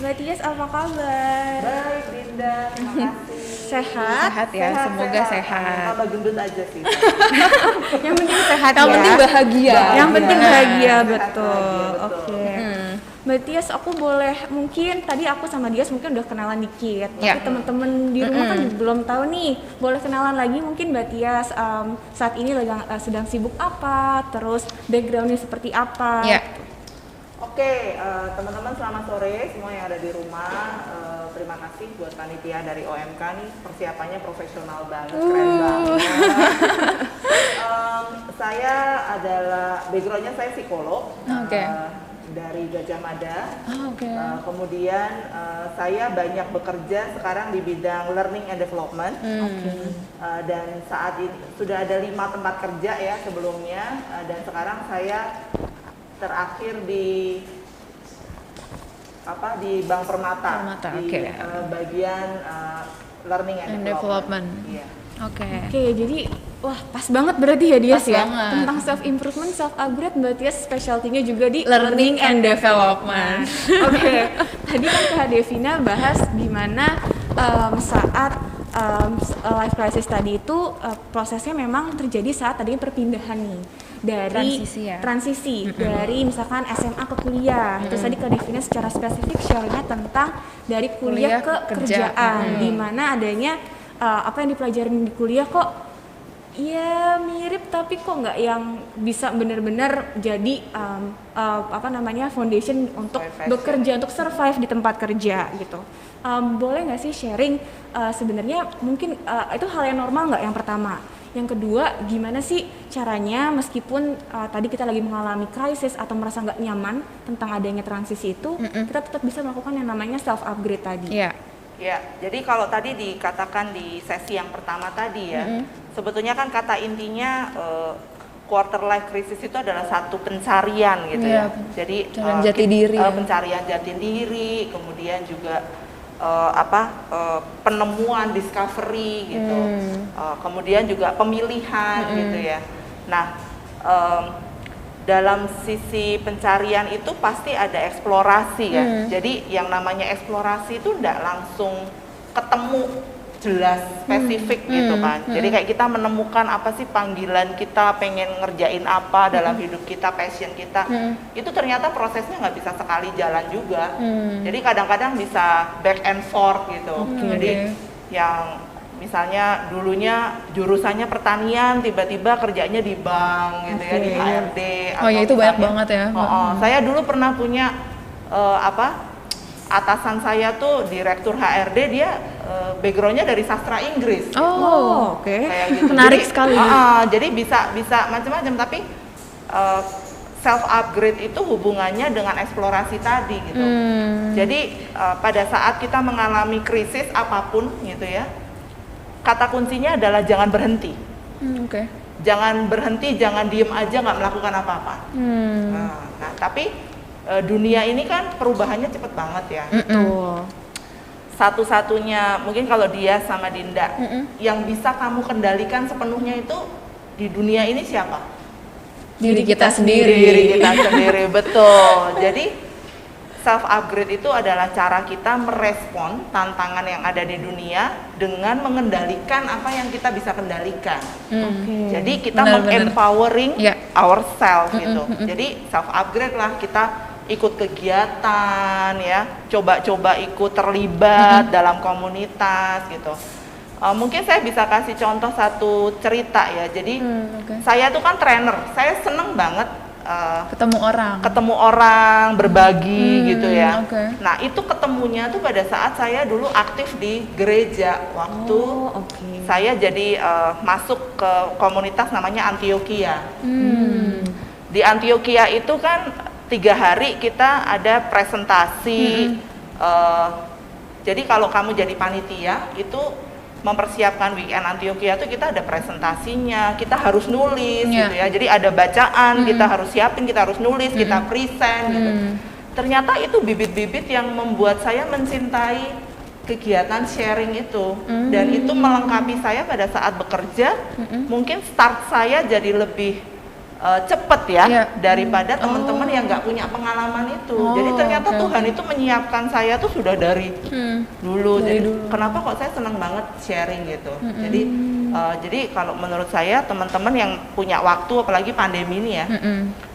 Mbak Tias apa kabar? Baik, Dinda, terima kasih. Sehat? Sehat ya, semoga sehat. Tambah gendut aja sih. Yang penting sehat Yang ya. penting bahagia. Yang penting bahagia, Sehat, betul. bahagia, betul. Oke. Mbak Tias, aku boleh mungkin tadi aku sama Dias mungkin udah kenalan dikit, Ya. tapi teman-teman di rumah kan belum tahu nih. Boleh kenalan lagi mungkin Mbak Tias saat ini sedang sibuk apa, terus backgroundnya seperti apa? Ya. Oke, teman-teman selamat sore semua yang ada di rumah. Terima kasih buat panitia dari OMK nih, persiapannya profesional banget, keren banget. Saya adalah backgroundnya saya psikolog. Oke. Dari Gajah Mada. Oke. Kemudian saya banyak bekerja sekarang di bidang learning and development. Dan saat ini sudah ada 5 tempat kerja ya sebelumnya, dan sekarang saya terakhir di Bank Permata, Permata, di oke. bagian learning and development. Iya. Oke. Oke, jadi wah pas banget berarti ya Dias Pas ya. banget. Tentang self improvement, self upgrade Mbak Tias specialty-nya juga di Learning and development. Oke, tadi kan Kak Devina bahas gimana saat life crisis tadi itu prosesnya memang terjadi saat tadinya perpindahan nih dari Transisi ya? transisi dari misalkan SMA ke kuliah. Terus tadi Kak Devina secara spesifik share-nya tentang dari kuliah ke kerja. kerjaan, di mana adanya apa yang dipelajarin di kuliah kok ya mirip tapi kok nggak yang bisa benar-benar jadi foundation untuk bekerja, untuk survive di tempat kerja gitu. Boleh nggak sih sharing sebenarnya mungkin itu hal yang normal nggak yang pertama? Yang kedua, gimana sih caranya meskipun tadi kita lagi mengalami krisis atau merasa nggak nyaman tentang adanya transisi itu, kita tetap bisa melakukan yang namanya self upgrade tadi. Iya. Ya, jadi kalau tadi dikatakan di sesi yang pertama tadi ya, sebetulnya kan kata intinya quarter life crisis itu adalah satu pencarian gitu Iya, ya. Jadi pencarian jati diri ya. pencarian jati diri, kemudian juga penemuan discovery gitu, kemudian juga pemilihan gitu ya. Nah, dalam sisi pencarian itu pasti ada eksplorasi ya. Jadi yang namanya eksplorasi itu tidak langsung ketemu jelas spesifik gitu kan. Jadi kayak kita menemukan apa sih panggilan kita, pengen ngerjain apa dalam hidup kita, passion kita. Itu ternyata prosesnya nggak bisa sekali jalan juga. Jadi kadang-kadang bisa back and forth gitu. Jadi yang misalnya dulunya jurusannya pertanian, tiba-tiba kerjanya di bank gitu ya, di HRD. Oh ya, itu banyak banget ya. Saya dulu pernah punya atasan saya tuh direktur HRD, dia backgroundnya dari sastra Inggris. Oh, oke. Kayak gitu. Menarik Jadi, sekali. jadi bisa macam-macam, tapi self upgrade itu hubungannya dengan eksplorasi tadi gitu. Jadi pada saat kita mengalami krisis apapun gitu ya, kata kuncinya adalah jangan berhenti. Oke. Jangan berhenti, jangan diem aja nggak melakukan apa-apa. Nah, tapi dunia ini kan perubahannya cepet banget ya. Betul. Satu-satunya mungkin kalau dia sama Dinda yang bisa kamu kendalikan sepenuhnya itu di dunia ini siapa? Diri kita sendiri. Diri kita sendiri, betul. Jadi self upgrade itu adalah cara kita merespon tantangan yang ada di dunia dengan mengendalikan apa yang kita bisa kendalikan. Jadi kita mengempowering ourselves gitu. Jadi self upgrade lah, kita ikut kegiatan ya, coba-coba ikut terlibat dalam komunitas gitu. Mungkin saya bisa kasih contoh satu cerita ya. Jadi saya tuh kan trainer, saya seneng banget ketemu orang, berbagi gitu ya. Nah itu ketemunya tuh pada saat saya dulu aktif di gereja waktu saya jadi masuk ke komunitas namanya Antioquia. Di Antioquia itu kan 3 hari kita ada presentasi. Jadi kalau kamu jadi panitia itu mempersiapkan weekend Antioquia itu kita ada presentasinya, kita harus nulis gitu ya. Jadi ada bacaan, kita harus siapin, kita harus nulis, kita present gitu. Ternyata itu bibit-bibit yang membuat saya mencintai kegiatan sharing itu. Dan itu melengkapi saya pada saat bekerja. Mungkin start saya jadi lebih cepet ya daripada teman-teman yang nggak punya pengalaman itu. Jadi ternyata Tuhan itu menyiapkan saya tuh sudah dari dulu. Jadi kenapa kok saya senang banget sharing gitu. Jadi kalau menurut saya teman-teman yang punya waktu, apalagi pandemi ini ya,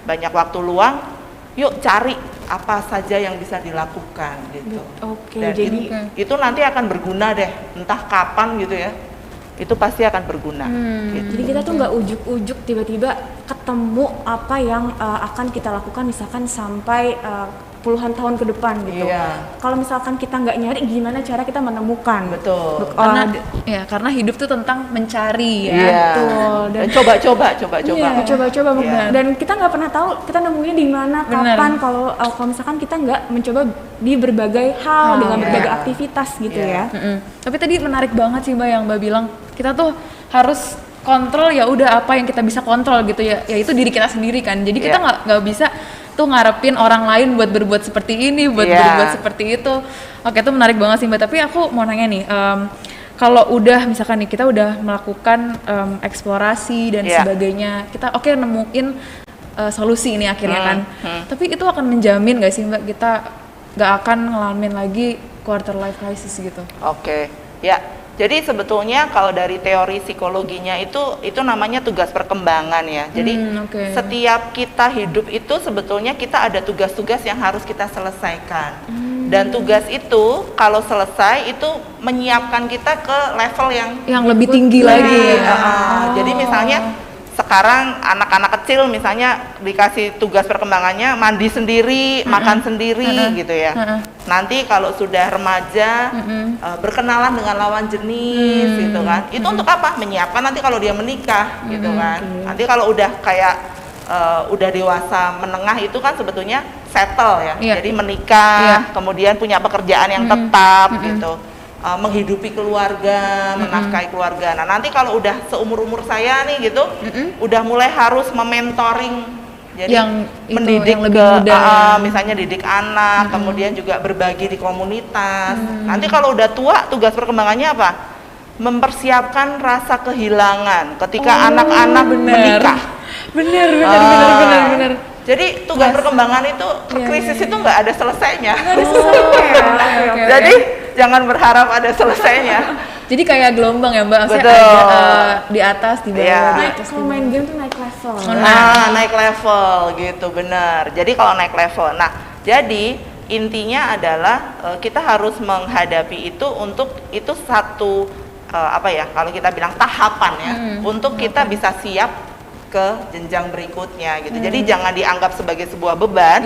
banyak waktu luang, yuk cari apa saja yang bisa dilakukan gitu. Dan jadi itu nanti akan berguna deh, entah kapan gitu ya. Itu pasti akan berguna. Gitu. Jadi kita tuh nggak ujuk-ujuk tiba-tiba ketemu apa yang akan kita lakukan misalkan sampai puluhan tahun ke depan gitu. Kalau misalkan kita nggak nyari, gimana cara kita menemukan? Betul. Karena hidup tuh tentang mencari ya. Betul. Dan coba-coba. Coba-coba. Dan kita nggak pernah tahu kita nemunya di mana, kapan. Kalau misalkan kita nggak mencoba di berbagai hal dengan berbagai aktivitas gitu ya. Tapi tadi menarik banget sih Mbak yang Mbak bilang, kita tuh harus kontrol ya udah apa yang kita bisa kontrol gitu ya, yaitu diri kita sendiri kan. Jadi kita nggak bisa tuh ngarepin orang lain buat berbuat seperti ini, buat berbuat seperti itu. Oke, itu menarik banget sih Mbak. Tapi aku mau nanya nih, kalau udah misalkan nih kita udah melakukan eksplorasi dan sebagainya, kita nemuin solusi ini akhirnya kan. Tapi itu akan menjamin nggak sih Mbak kita nggak akan ngalamin lagi quarter life crisis gitu? Jadi sebetulnya kalau dari teori psikologinya itu namanya tugas perkembangan ya. Jadi setiap kita hidup itu sebetulnya kita ada tugas-tugas yang harus kita selesaikan. Dan tugas itu kalau selesai itu menyiapkan kita ke level yang lebih tinggi lagi. Jadi misalnya sekarang anak-anak kecil misalnya dikasih tugas perkembangannya mandi sendiri, makan sendiri gitu ya. Nanti kalau sudah remaja berkenalan dengan lawan jenis gitu kan. Itu untuk apa? Menyiapkan nanti kalau dia menikah gitu kan. Nanti kalau udah kayak udah dewasa menengah itu kan sebetulnya settle ya. Jadi menikah, kemudian punya pekerjaan yang tetap gitu. Menghidupi keluarga, menafkahi keluarga. Nah nanti kalau udah seumur-umur saya nih gitu, udah mulai harus mementoring, jadi yang mendidik yang lebih muda, misalnya didik anak, kemudian juga berbagi di komunitas. Nanti kalau udah tua, tugas perkembangannya apa? Mempersiapkan rasa kehilangan ketika anak-anak menikah. Bener. Jadi tugas perkembangan itu krisis itu nggak ada selesainya. Jadi jangan berharap ada selesainya. Jadi kayak gelombang ya Mbak, Betul. ada di atas, di bawah, di atas. Kalau main game tuh naik level. Naik level gitu, benar. Jadi kalau naik level, jadi intinya adalah kita harus menghadapi itu itu satu kalau kita bilang tahapan ya, untuk kita bisa siap ke jenjang berikutnya gitu. Jadi jangan dianggap sebagai sebuah beban,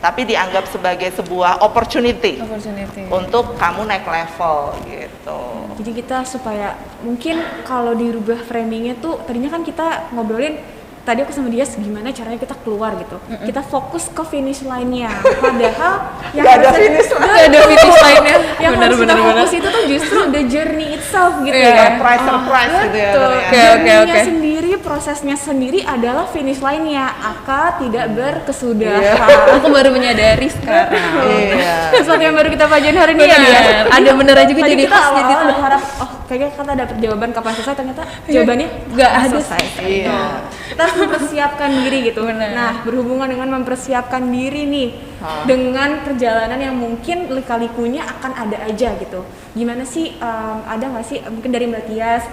tapi dianggap sebagai sebuah opportunity untuk kamu naik level gitu. Jadi kita supaya mungkin kalau dirubah framingnya tuh tadinya kan kita ngobrolin tadi aku sama dia gimana caranya kita keluar gitu. Kita fokus ke finish line-nya. Padahal yang Gak ada harusnya- finish line. Nggak ada finish line-nya. yang harus kita fokus itu tuh justru the journey itself gitu Iya, ya. surprise gitu ya. Betul. Dulu ya. Oke, Journey-nya oke. sendiri, prosesnya sendiri adalah finish line-nya. Aka tidak berkesudahan. Aku baru menyadari sekarang. Iya. Sesuatu yang baru kita pelajarin hari ini ya. Benar. Dia. Ada benernya juga Tadi jadi kita host jadi awal-awal tahu. berharap kayaknya kita dapat jawaban kapan selesai, ternyata jawabannya Nggak ada. selesai. Iya. Kita harus mempersiapkan diri gitu. Benar. Nah, berhubungan dengan mempersiapkan diri nih dengan perjalanan yang mungkin lika-likunya akan ada aja gitu. Gimana sih, ada nggak sih mungkin dari Mbak Tias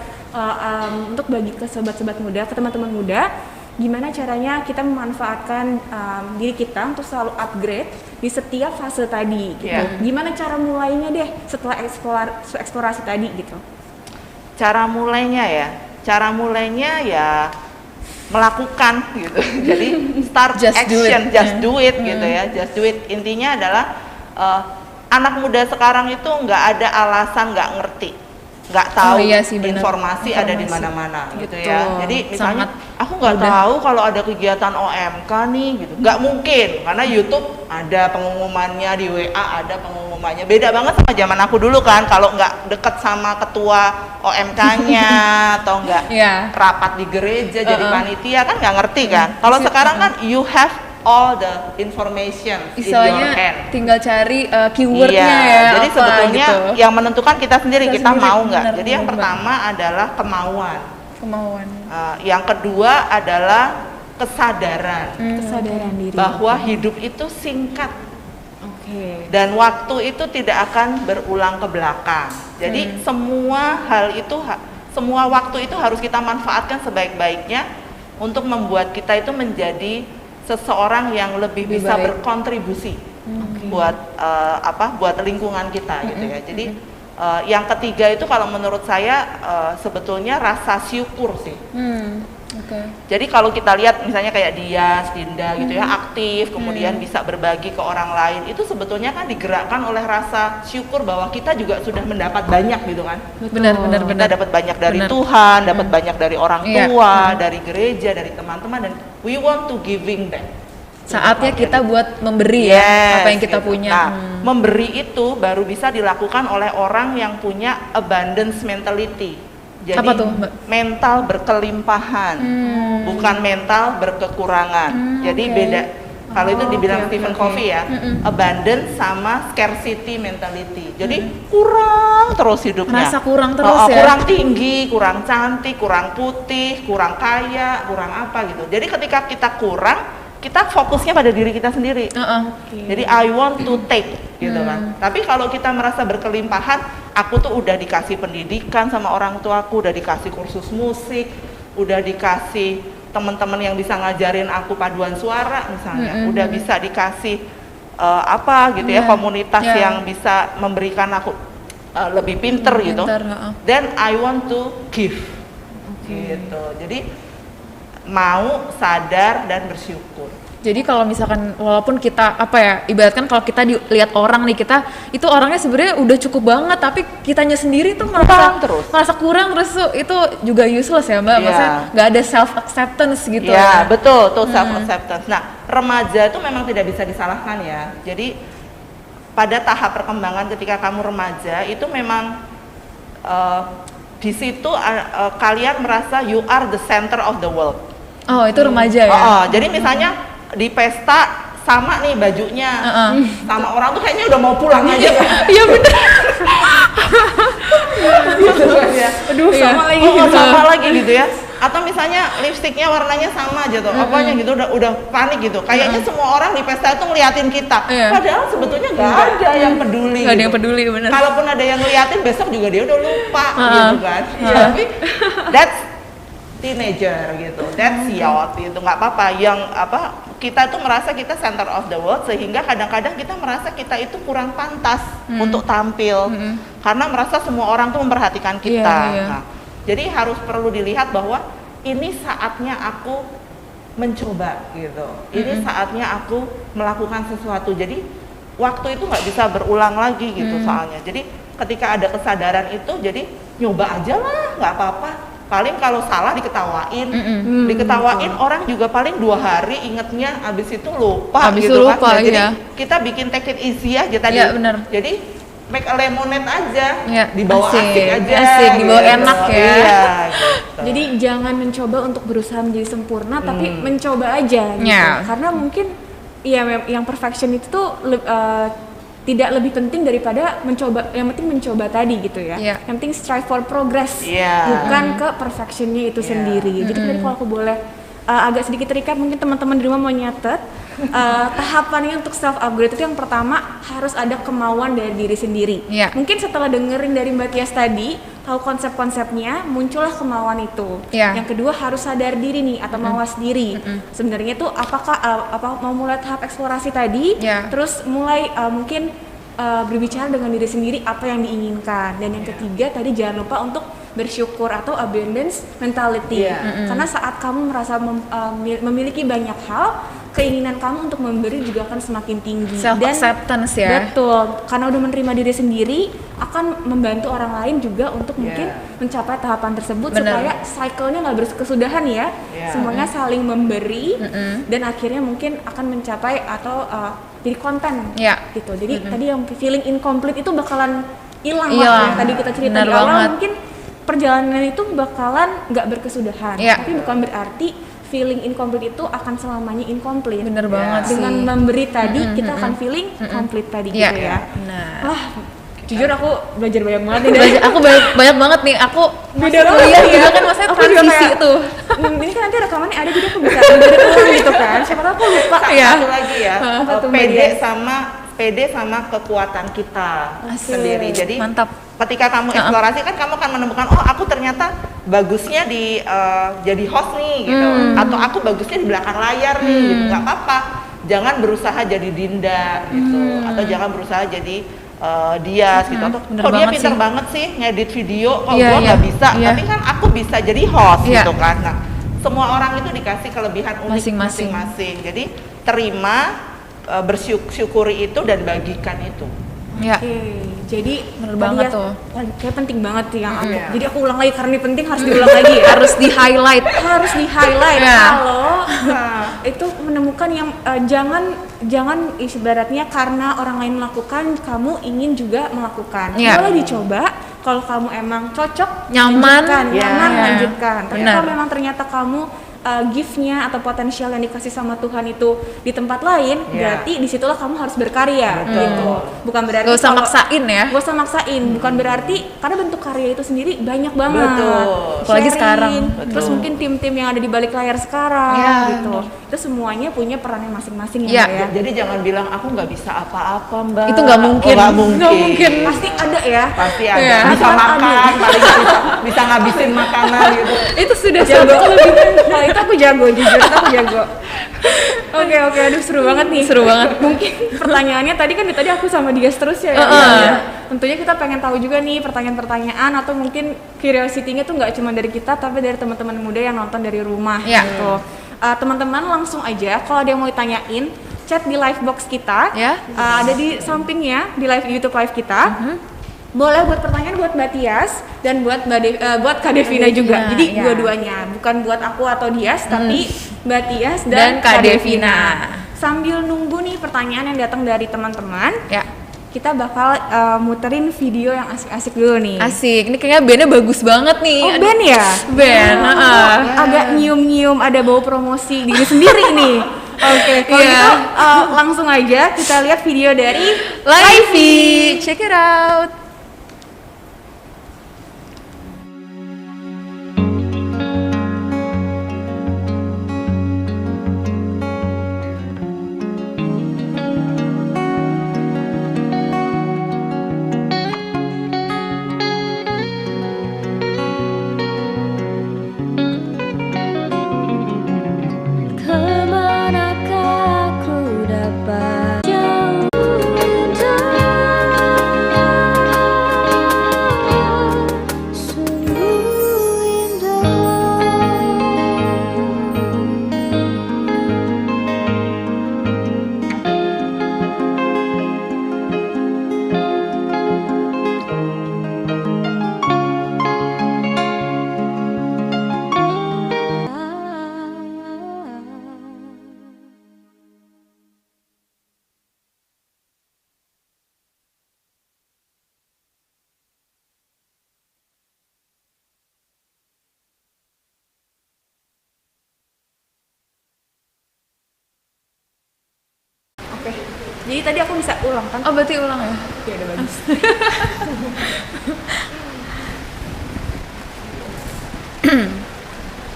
untuk bagi ke sobat-sobat muda, ke teman-teman muda, gimana caranya kita memanfaatkan diri kita untuk selalu upgrade di setiap fase tadi gitu. Iya. Gimana cara mulainya deh setelah eksplorasi tadi gitu. Cara mulainya ya melakukan gitu. Jadi start Just do action, it. just do it gitu ya. Just do it. Intinya adalah anak muda sekarang itu nggak ada alasan nggak ngerti, nggak tahu iya sih, benar. informasi ada di Informasi. mana-mana gitu Betul. ya. Jadi misalnya Sangat aku nggak mudah. tahu kalau ada kegiatan OMK nih gitu, nggak mungkin karena YouTube ada pengumumannya, di WA ada pengumumannya. Beda banget sama zaman aku dulu kan, kalau nggak deket sama ketua OMK-nya atau nggak Iya. rapat di gereja jadi panitia kan nggak ngerti kan. Kalau sekarang kan you have all the information in your Istilahnya hand. tinggal cari keywordnya Iya, ya. jadi apa sebetulnya gitu. yang menentukan kita sendiri, kita sendiri, mau nggak. benar, Jadi yang benar, pertama adalah kemauan. Kemauan. Yang kedua adalah kesadaran Kesadaran diri. bahwa hidup itu singkat Oke. dan waktu itu tidak akan berulang ke belakang. Jadi semua hal itu, semua waktu itu harus kita manfaatkan sebaik-baiknya untuk membuat kita itu menjadi seseorang yang lebih bisa baik. berkontribusi buat buat lingkungan kita gitu ya. Jadi yang ketiga itu kalau menurut saya sebetulnya rasa syukur sih. Oke. Jadi kalau kita lihat misalnya kayak Dias, Dinda gitu ya, aktif, kemudian bisa berbagi ke orang lain, itu sebetulnya kan digerakkan oleh rasa syukur bahwa kita juga sudah mendapat banyak gitu kan. Benar. Kita dapat banyak dari Benar. Tuhan, dapat banyak dari orang Iya. tua, dari gereja, dari teman-teman, dan we want to giving back. Saatnya kita buat memberi ya apa yang kita gitu. punya. Nah, memberi itu baru bisa dilakukan oleh orang yang punya abundance mentality. Jadi Apa tuh, Mbak? mental berkelimpahan, bukan mental berkekurangan. Jadi beda. Kalau itu dibilang Stephen Covey ya, abundance sama scarcity mentality. Jadi kurang terus hidupnya. Merasa kurang terus ya? Kurang tinggi, kurang cantik, kurang putih, kurang kaya, kurang apa gitu. Jadi ketika kita kurang, kita fokusnya pada diri kita sendiri. Jadi I want to take gitu kan. Tapi kalau kita merasa berkelimpahan, aku tuh udah dikasih pendidikan sama orang tuaku, udah dikasih kursus musik, udah dikasih teman-teman yang bisa ngajarin aku paduan suara misalnya, udah bisa dikasih gitu ya, komunitas yang bisa memberikan aku lebih pinter gitu. Then I want to give. Gitu. Jadi mau, sadar, dan bersyukur. Jadi kalau misalkan walaupun kita ibaratkan kalau kita dilihat orang nih, kita itu orangnya sebenarnya udah cukup banget, tapi kitanya sendiri tuh merasa kurang terus tuh, itu juga useless ya Mbak. Iya. Maksudnya nggak ada self acceptance gitu. Ya, betul, tuh self acceptance. Nah, remaja itu memang tidak bisa disalahkan ya. Jadi pada tahap perkembangan ketika kamu remaja itu memang di situ kalian merasa you are the center of the world. Oh, itu remaja ya. Jadi misalnya di pesta sama nih bajunya, sama orang tuh kayaknya udah mau pulang aja kan. Iya bener. Gitu kan ya. Aduh, sama lagi. Sama lagi gitu ya. Atau misalnya lipstiknya warnanya sama aja tuh, apanya gitu udah panik gitu. Kayaknya semua orang di pesta itu ngeliatin kita. Iya. Padahal sebetulnya nggak ada yang peduli. Nggak ada gitu. yang peduli, bener. Kalaupun ada yang ngeliatin, besok juga dia udah lupa gitu kan. Tapi that's teenager gitu, that's youth gitu, nggak apa-apa. Yang kita tuh merasa kita center of the world, sehingga kadang-kadang kita merasa kita itu kurang pantas untuk tampil karena merasa semua orang tuh memperhatikan kita. Iya. Nah, jadi harus perlu dilihat bahwa ini saatnya aku mencoba gitu, ini saatnya aku melakukan sesuatu. Jadi waktu itu nggak bisa berulang lagi gitu soalnya. Jadi ketika ada kesadaran itu, jadi nyoba aja lah, nggak apa-apa. paling kalau salah diketawain, diketawain orang juga paling 2 hari ingetnya, abis itu lupa Abis gitu itu kan. lupa, Nah, jadi iya. kita bikin take it easy aja tadi. Iya, bener. Jadi make a lemonade aja, Iya, dibawa asik. asik aja. Asik, dibawa gitu. enak ya. Iya, gitu. Jadi jangan mencoba untuk berusaha menjadi sempurna, tapi mencoba aja gitu. Ya. Karena mungkin ya yang perfection itu tuh tidak lebih penting daripada mencoba. Yang penting mencoba tadi gitu ya. Iya. Yang penting strive for progress, Iya. bukan ke perfectionnya itu sendiri. Jadi tadi kalau aku boleh agak sedikit recap, mungkin teman-teman di rumah mau nyatet. Tahapannya untuk self upgrade itu yang pertama harus ada kemauan dari diri sendiri. Iya. Mungkin setelah dengerin dari Mbak Tias tadi, tahu konsep-konsepnya, muncullah kemauan itu. Iya. Yang kedua harus sadar diri nih atau mawas diri. Sebenarnya itu apakah mau mulai tahap eksplorasi tadi, Iya. terus mulai mungkin berbicara dengan diri sendiri apa yang diinginkan. Dan yang ketiga tadi jangan lupa untuk bersyukur atau abundance mentality. Iya. Karena saat kamu merasa memiliki banyak hal, keinginan kamu untuk memberi juga akan semakin tinggi. Self acceptance ya. Betul, karena udah menerima diri sendiri akan membantu orang lain juga untuk mungkin mencapai tahapan tersebut. Bener. Supaya cycle-nya nggak berkesudahan ya. Semuanya saling memberi dan akhirnya mungkin akan mencapai atau jadi konten Iya. gitu. Jadi tadi yang feeling incomplete itu bakalan hilang Hilang. lah, yang tadi kita cerita Bener di awal. banget. Mungkin perjalanan itu bakalan nggak berkesudahan, Iya. tapi bukan berarti feeling incomplete itu akan selamanya incomplete. Bener banget Dengan sih. memberi tadi kita akan feeling complete tadi Iya. gitu ya. Nah. Wah, jujur aku belajar banyak banget nih. Aku banyak banget nih. Aku Beda banget kuliah ya. juga kan maksudnya Aku juga transisi kayak, tuh. Ini kan nanti rekamannya ada jadi aku bisa dengerin ulang gitu kan. Siapa tahu aku lupa. Satu lagi ya, Apa tuh, pede Mbak? sama kekuatan kita sendiri. Jadi Mantap. ketika kamu eksplorasi kan kamu akan menemukan, oh aku ternyata bagusnya di jadi host nih gitu, atau aku bagusnya di belakang layar nih, gitu. Nggak apa-apa. Jangan berusaha jadi Dinda gitu, atau jangan berusaha jadi Dias gitu, atau Bener kok dia banget pintar sih. banget sih ngedit video, kok Iya, gua nggak iya, bisa, iya. tapi kan aku bisa jadi host Iya. gitu kan. Nah, semua orang itu dikasih kelebihan unik Masing-masing. masing-masing. Jadi terima, bersyukuri itu dan bagikan itu. Ya. Oke, jadi Bener tadi banget ya, tuh. kayak penting banget sih yang aku. Iya. Jadi aku ulang lagi karena ini penting harus diulang lagi ya. Harus di highlight. Harus di highlight Iya. kalau itu menemukan yang jangan ibaratnya karena orang lain melakukan kamu ingin juga melakukan. Iya. Boleh dicoba kalau kamu emang cocok, Nyaman. lanjutkan, Iya. nyaman Iya. lanjutkan. Tapi Benar. kalau memang ternyata kamu gift-nya atau potensial yang dikasih sama Tuhan itu di tempat lain, Iya. berarti disitulah kamu harus berkarya gitu. Bukan berarti Gak usah kalau- maksain ya. Gak usah maksain, bukan berarti karena bentuk karya itu sendiri banyak banget. Betul. Apalagi Sharing, sekarang. Terus Betul. mungkin tim-tim yang ada di balik layar sekarang Ya, gitu. Itu semuanya punya perannya masing-masing Ya. ya, Mbak ya. Jadi jangan bilang aku nggak bisa apa-apa Mbak. Itu nggak mungkin. Oh, nggak mungkin. Nggak mungkin. Pasti ada ya. Pasti ada. Iya. Bisa Pasti makan, ada. paling bisa ngabisin makanan gitu. Itu sudah Jago. satu kelebihan. Kalau itu aku jago, jujur itu aku jago. Oke, aduh seru banget nih. Seru banget. Mungkin pertanyaannya tadi kan dari tadi aku sama Dias terus ya. Heeh. Tentunya kita pengen tahu juga nih pertanyaan-pertanyaan atau mungkin curiosity-nya tuh nggak cuma dari kita tapi dari teman-teman muda yang nonton dari rumah Iya. gitu. Teman-teman langsung aja kalau ada yang mau ditanyain chat di live box kita. Ya. Ada di sampingnya di live YouTube live kita. Boleh buat pertanyaan buat Mbak Tias dan buat buat Kak Devina juga. Jadi ya. dua-duanya, bukan buat aku atau Dias, tapi Mbak Tias Dan dan, Kak Kak Devina. Sambil nunggu nih pertanyaan yang datang dari teman-teman, Ya. kita bakal muterin video yang asik-asik dulu nih. Asik. Ini kayaknya bandnya bagus banget nih. Oh, Aduh, band ya? Band. heeh. Agak nyium-nyium ada bau promosi diri sendiri nih. Oke, kalau Iya. gitu langsung aja kita lihat video dari Livey. Check it out. Kemanakah aku dapat jauh entah Oke. Jadi tadi aku bisa ulang kan? Oh berarti ulang ya? Ya udah bagus.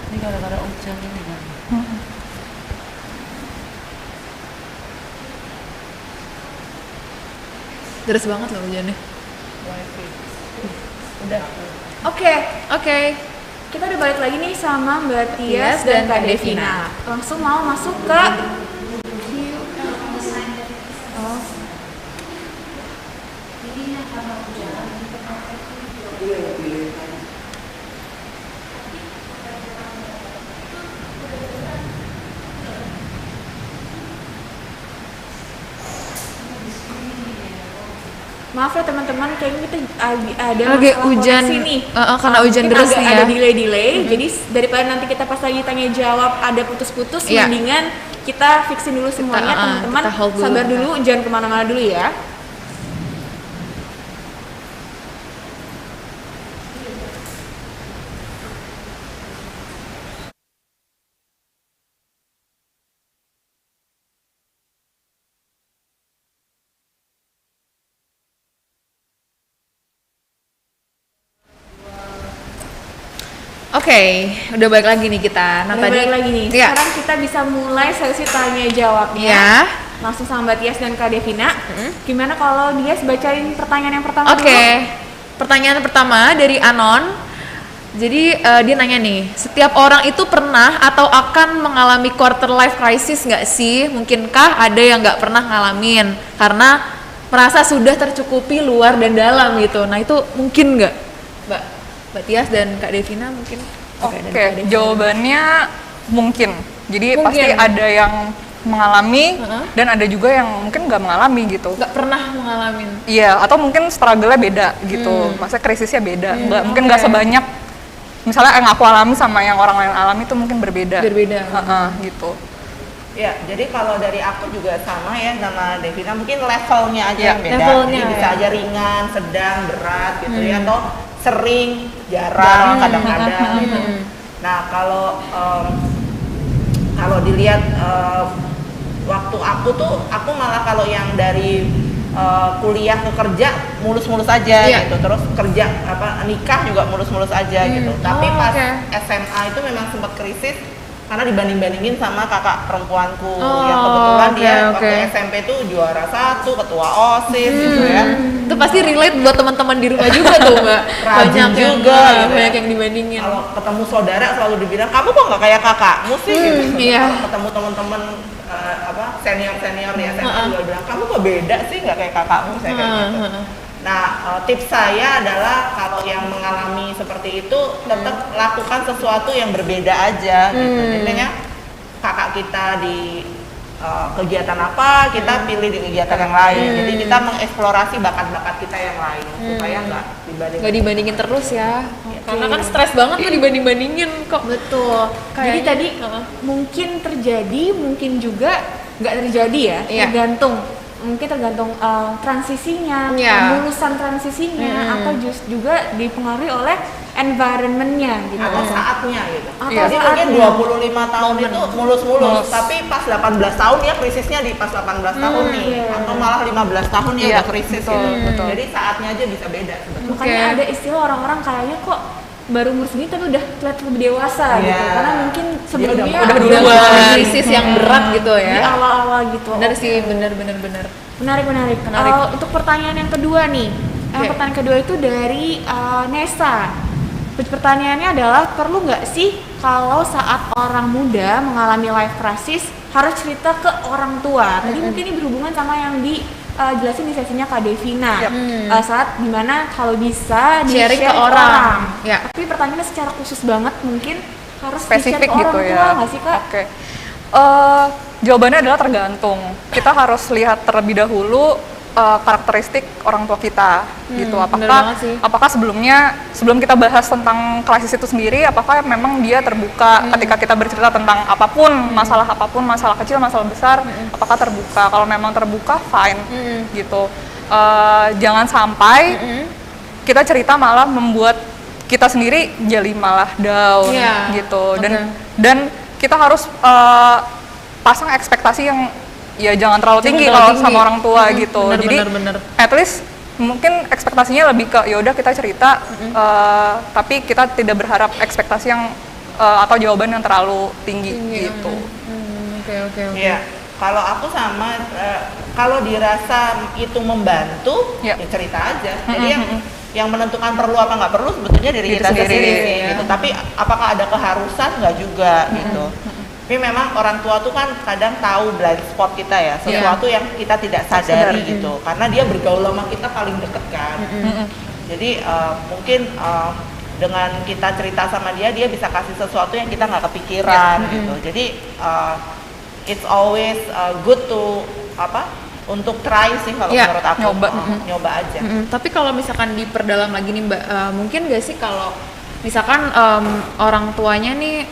Ini gara-gara hujan ini kan. Deras banget loh hujannya. Udah. Oke. Kita udah balik lagi nih sama Mbak Tias dan Kak Devina. Langsung mau masuk ke Maaf ya teman-teman, kayaknya kita ada Lagi masalah hujan, koneksi nih. karena hujan Mungkin deras agak nih ya. ada delay. Jadi daripada nanti kita pas lagi tanya jawab ada putus-putus, Iya. mendingan kita fixin dulu semuanya teman-teman. kita hold dulu. Sabar dulu, jangan kemana-mana dulu ya. Oke, udah balik lagi nih kita. Udah balik lagi nih. Iya. Sekarang kita bisa mulai sesi tanya jawabnya. Ya. Langsung sama Mbak Tias dan Kak Devina. Gimana kalau Tias bacain pertanyaan yang pertama Oke. dulu? Pertanyaan pertama dari Anon. Jadi dia nanya nih, setiap orang itu pernah atau akan mengalami quarter life crisis nggak sih? Mungkinkah ada yang nggak pernah ngalamin karena merasa sudah tercukupi luar dan dalam gitu. Nah itu mungkin nggak, Mbak Tias dan Kak Devina mungkin? Oke, dan Kak Devina. jawabannya mungkin. Jadi Mungkin. pasti ada yang mengalami Heeh. dan ada juga yang mungkin nggak mengalami gitu. Nggak pernah mengalami. Iya, atau mungkin struggle-nya beda gitu. Maksudnya krisisnya beda. Mungkin nggak sebanyak misalnya yang aku alami sama yang orang lain alami itu mungkin berbeda. Berbeda. Heeh, gitu. Ya, jadi kalau dari aku juga sama ya sama Devina, mungkin levelnya aja Ya, yang beda. levelnya, Jadi bisa ya. aja ringan, sedang, berat gitu ya, atau sering, jarang, kadang-kadang gitu. Nah, kalau dilihat waktu aku malah kalau yang dari kuliah ke kerja mulus-mulus aja Iya. gitu, terus kerja nikah juga mulus-mulus aja gitu. Tapi Oh, pas oke. SMA itu memang sempat krisis karena dibanding-bandingin sama kakak perempuanku Oh, yang kebetulan oke, dia oke. waktu SMP tuh juara 1, ketua OSIS gitu ya. Itu pasti relate buat teman-teman di rumah juga tuh, Mbak. Rajin juga, gitu ya. banyak yang dibandingin. Kalau ketemu saudara selalu dibilang kamu kok nggak kayak kakakmu sih gitu. iya. Kalau ketemu teman-teman senior di SMA juga bilang kamu kok beda sih nggak kayak kakakmu saya kayak gitu. Nah, tips saya adalah kalau yang mengalami seperti itu tetap lakukan sesuatu yang berbeda aja gitu. Intinya kakak kita di kegiatan apa, kita pilih di kegiatan yang lain. Jadi kita mengeksplorasi bakat-bakat kita yang lain supaya nggak dibandingin. Nggak dibandingin terus ya. Karena kan stres banget tuh dibanding-bandingin kok. Betul. Jadi Kayaknya- tadi mungkin terjadi, mungkin juga nggak terjadi ya. Iya. Mungkin tergantung transisinya, Iya. lulusan transisinya, atau juga dipengaruhi oleh environment-nya gitu. Atau saatnya gitu. Atau Jadi mungkin saatnya. 25 tahun itu mulus-mulus, tapi pas 18 tahun ya krisisnya di pas 18 tahun nih, atau malah 15 tahun ya Iya, udah krisis betul, gitu. betul. Jadi saatnya aja bisa beda sebetulnya. Makanya Oke. ada istilah orang-orang kayaknya kok baru umur segini tapi udah terlihat lebih dewasa Iya. gitu. Karena mungkin sebelumnya udah Udah duluan. mengalami krisis yang berat gitu di ya. awal-awal gitu. Bener sih, bener. Menarik. Untuk pertanyaan yang kedua nih, pertanyaan kedua itu dari Nesa. Pertanyaannya adalah perlu nggak sih kalau saat orang muda mengalami life crisis harus cerita ke orang tua? Tadi mungkin ini berhubungan sama yang dijelasin di sesinya Kak Devina. Saat dimana kalau bisa Sharing di-share ke orang. Ya. Tapi pertanyaannya secara khusus banget mungkin harus Spesifik di-share ke gitu orang ya. tua nggak sih Kak? Oke. Jawabannya adalah tergantung. Kita harus lihat terlebih dahulu karakteristik orang tua kita gitu. bener banget sih. Apakah sebelum kita bahas tentang krisis itu sendiri, apakah memang dia terbuka ketika kita bercerita tentang apapun, masalah kecil, masalah besar, apakah terbuka? Kalau memang terbuka, fine gitu. Jangan sampai kita cerita malah membuat kita sendiri jadi malah down Iya. gitu. Dan kita harus pasang ekspektasi ya jangan terlalu tinggi terlalu kalau tinggi. sama orang tua gitu. Bener, Jadi bener. at least mungkin ekspektasinya lebih ke ya udah kita cerita, tapi kita tidak berharap ekspektasi yang atau jawaban yang terlalu tinggi gitu. Oke. Iya. Kalau aku sama, kalau dirasa itu membantu, Ya. ya cerita aja. Jadi yang menentukan perlu apa nggak perlu sebetulnya diri kita sendiri, sendiri sih, ya. gitu. Tapi apakah ada keharusan nggak juga gitu. Tapi memang orang tua tuh kan kadang tahu blind spot kita ya, sesuatu yang kita tidak sadari gitu. Karena dia bergaul sama kita paling deket kan. Jadi mungkin dengan kita cerita sama dia bisa kasih sesuatu yang kita nggak kepikiran gitu. Jadi it's always good to untuk try sih kalau Ya, menurut aku, nyoba aja. Tapi kalau misalkan diperdalam lagi nih Mbak, mungkin gak sih kalau misalkan orang tuanya nih,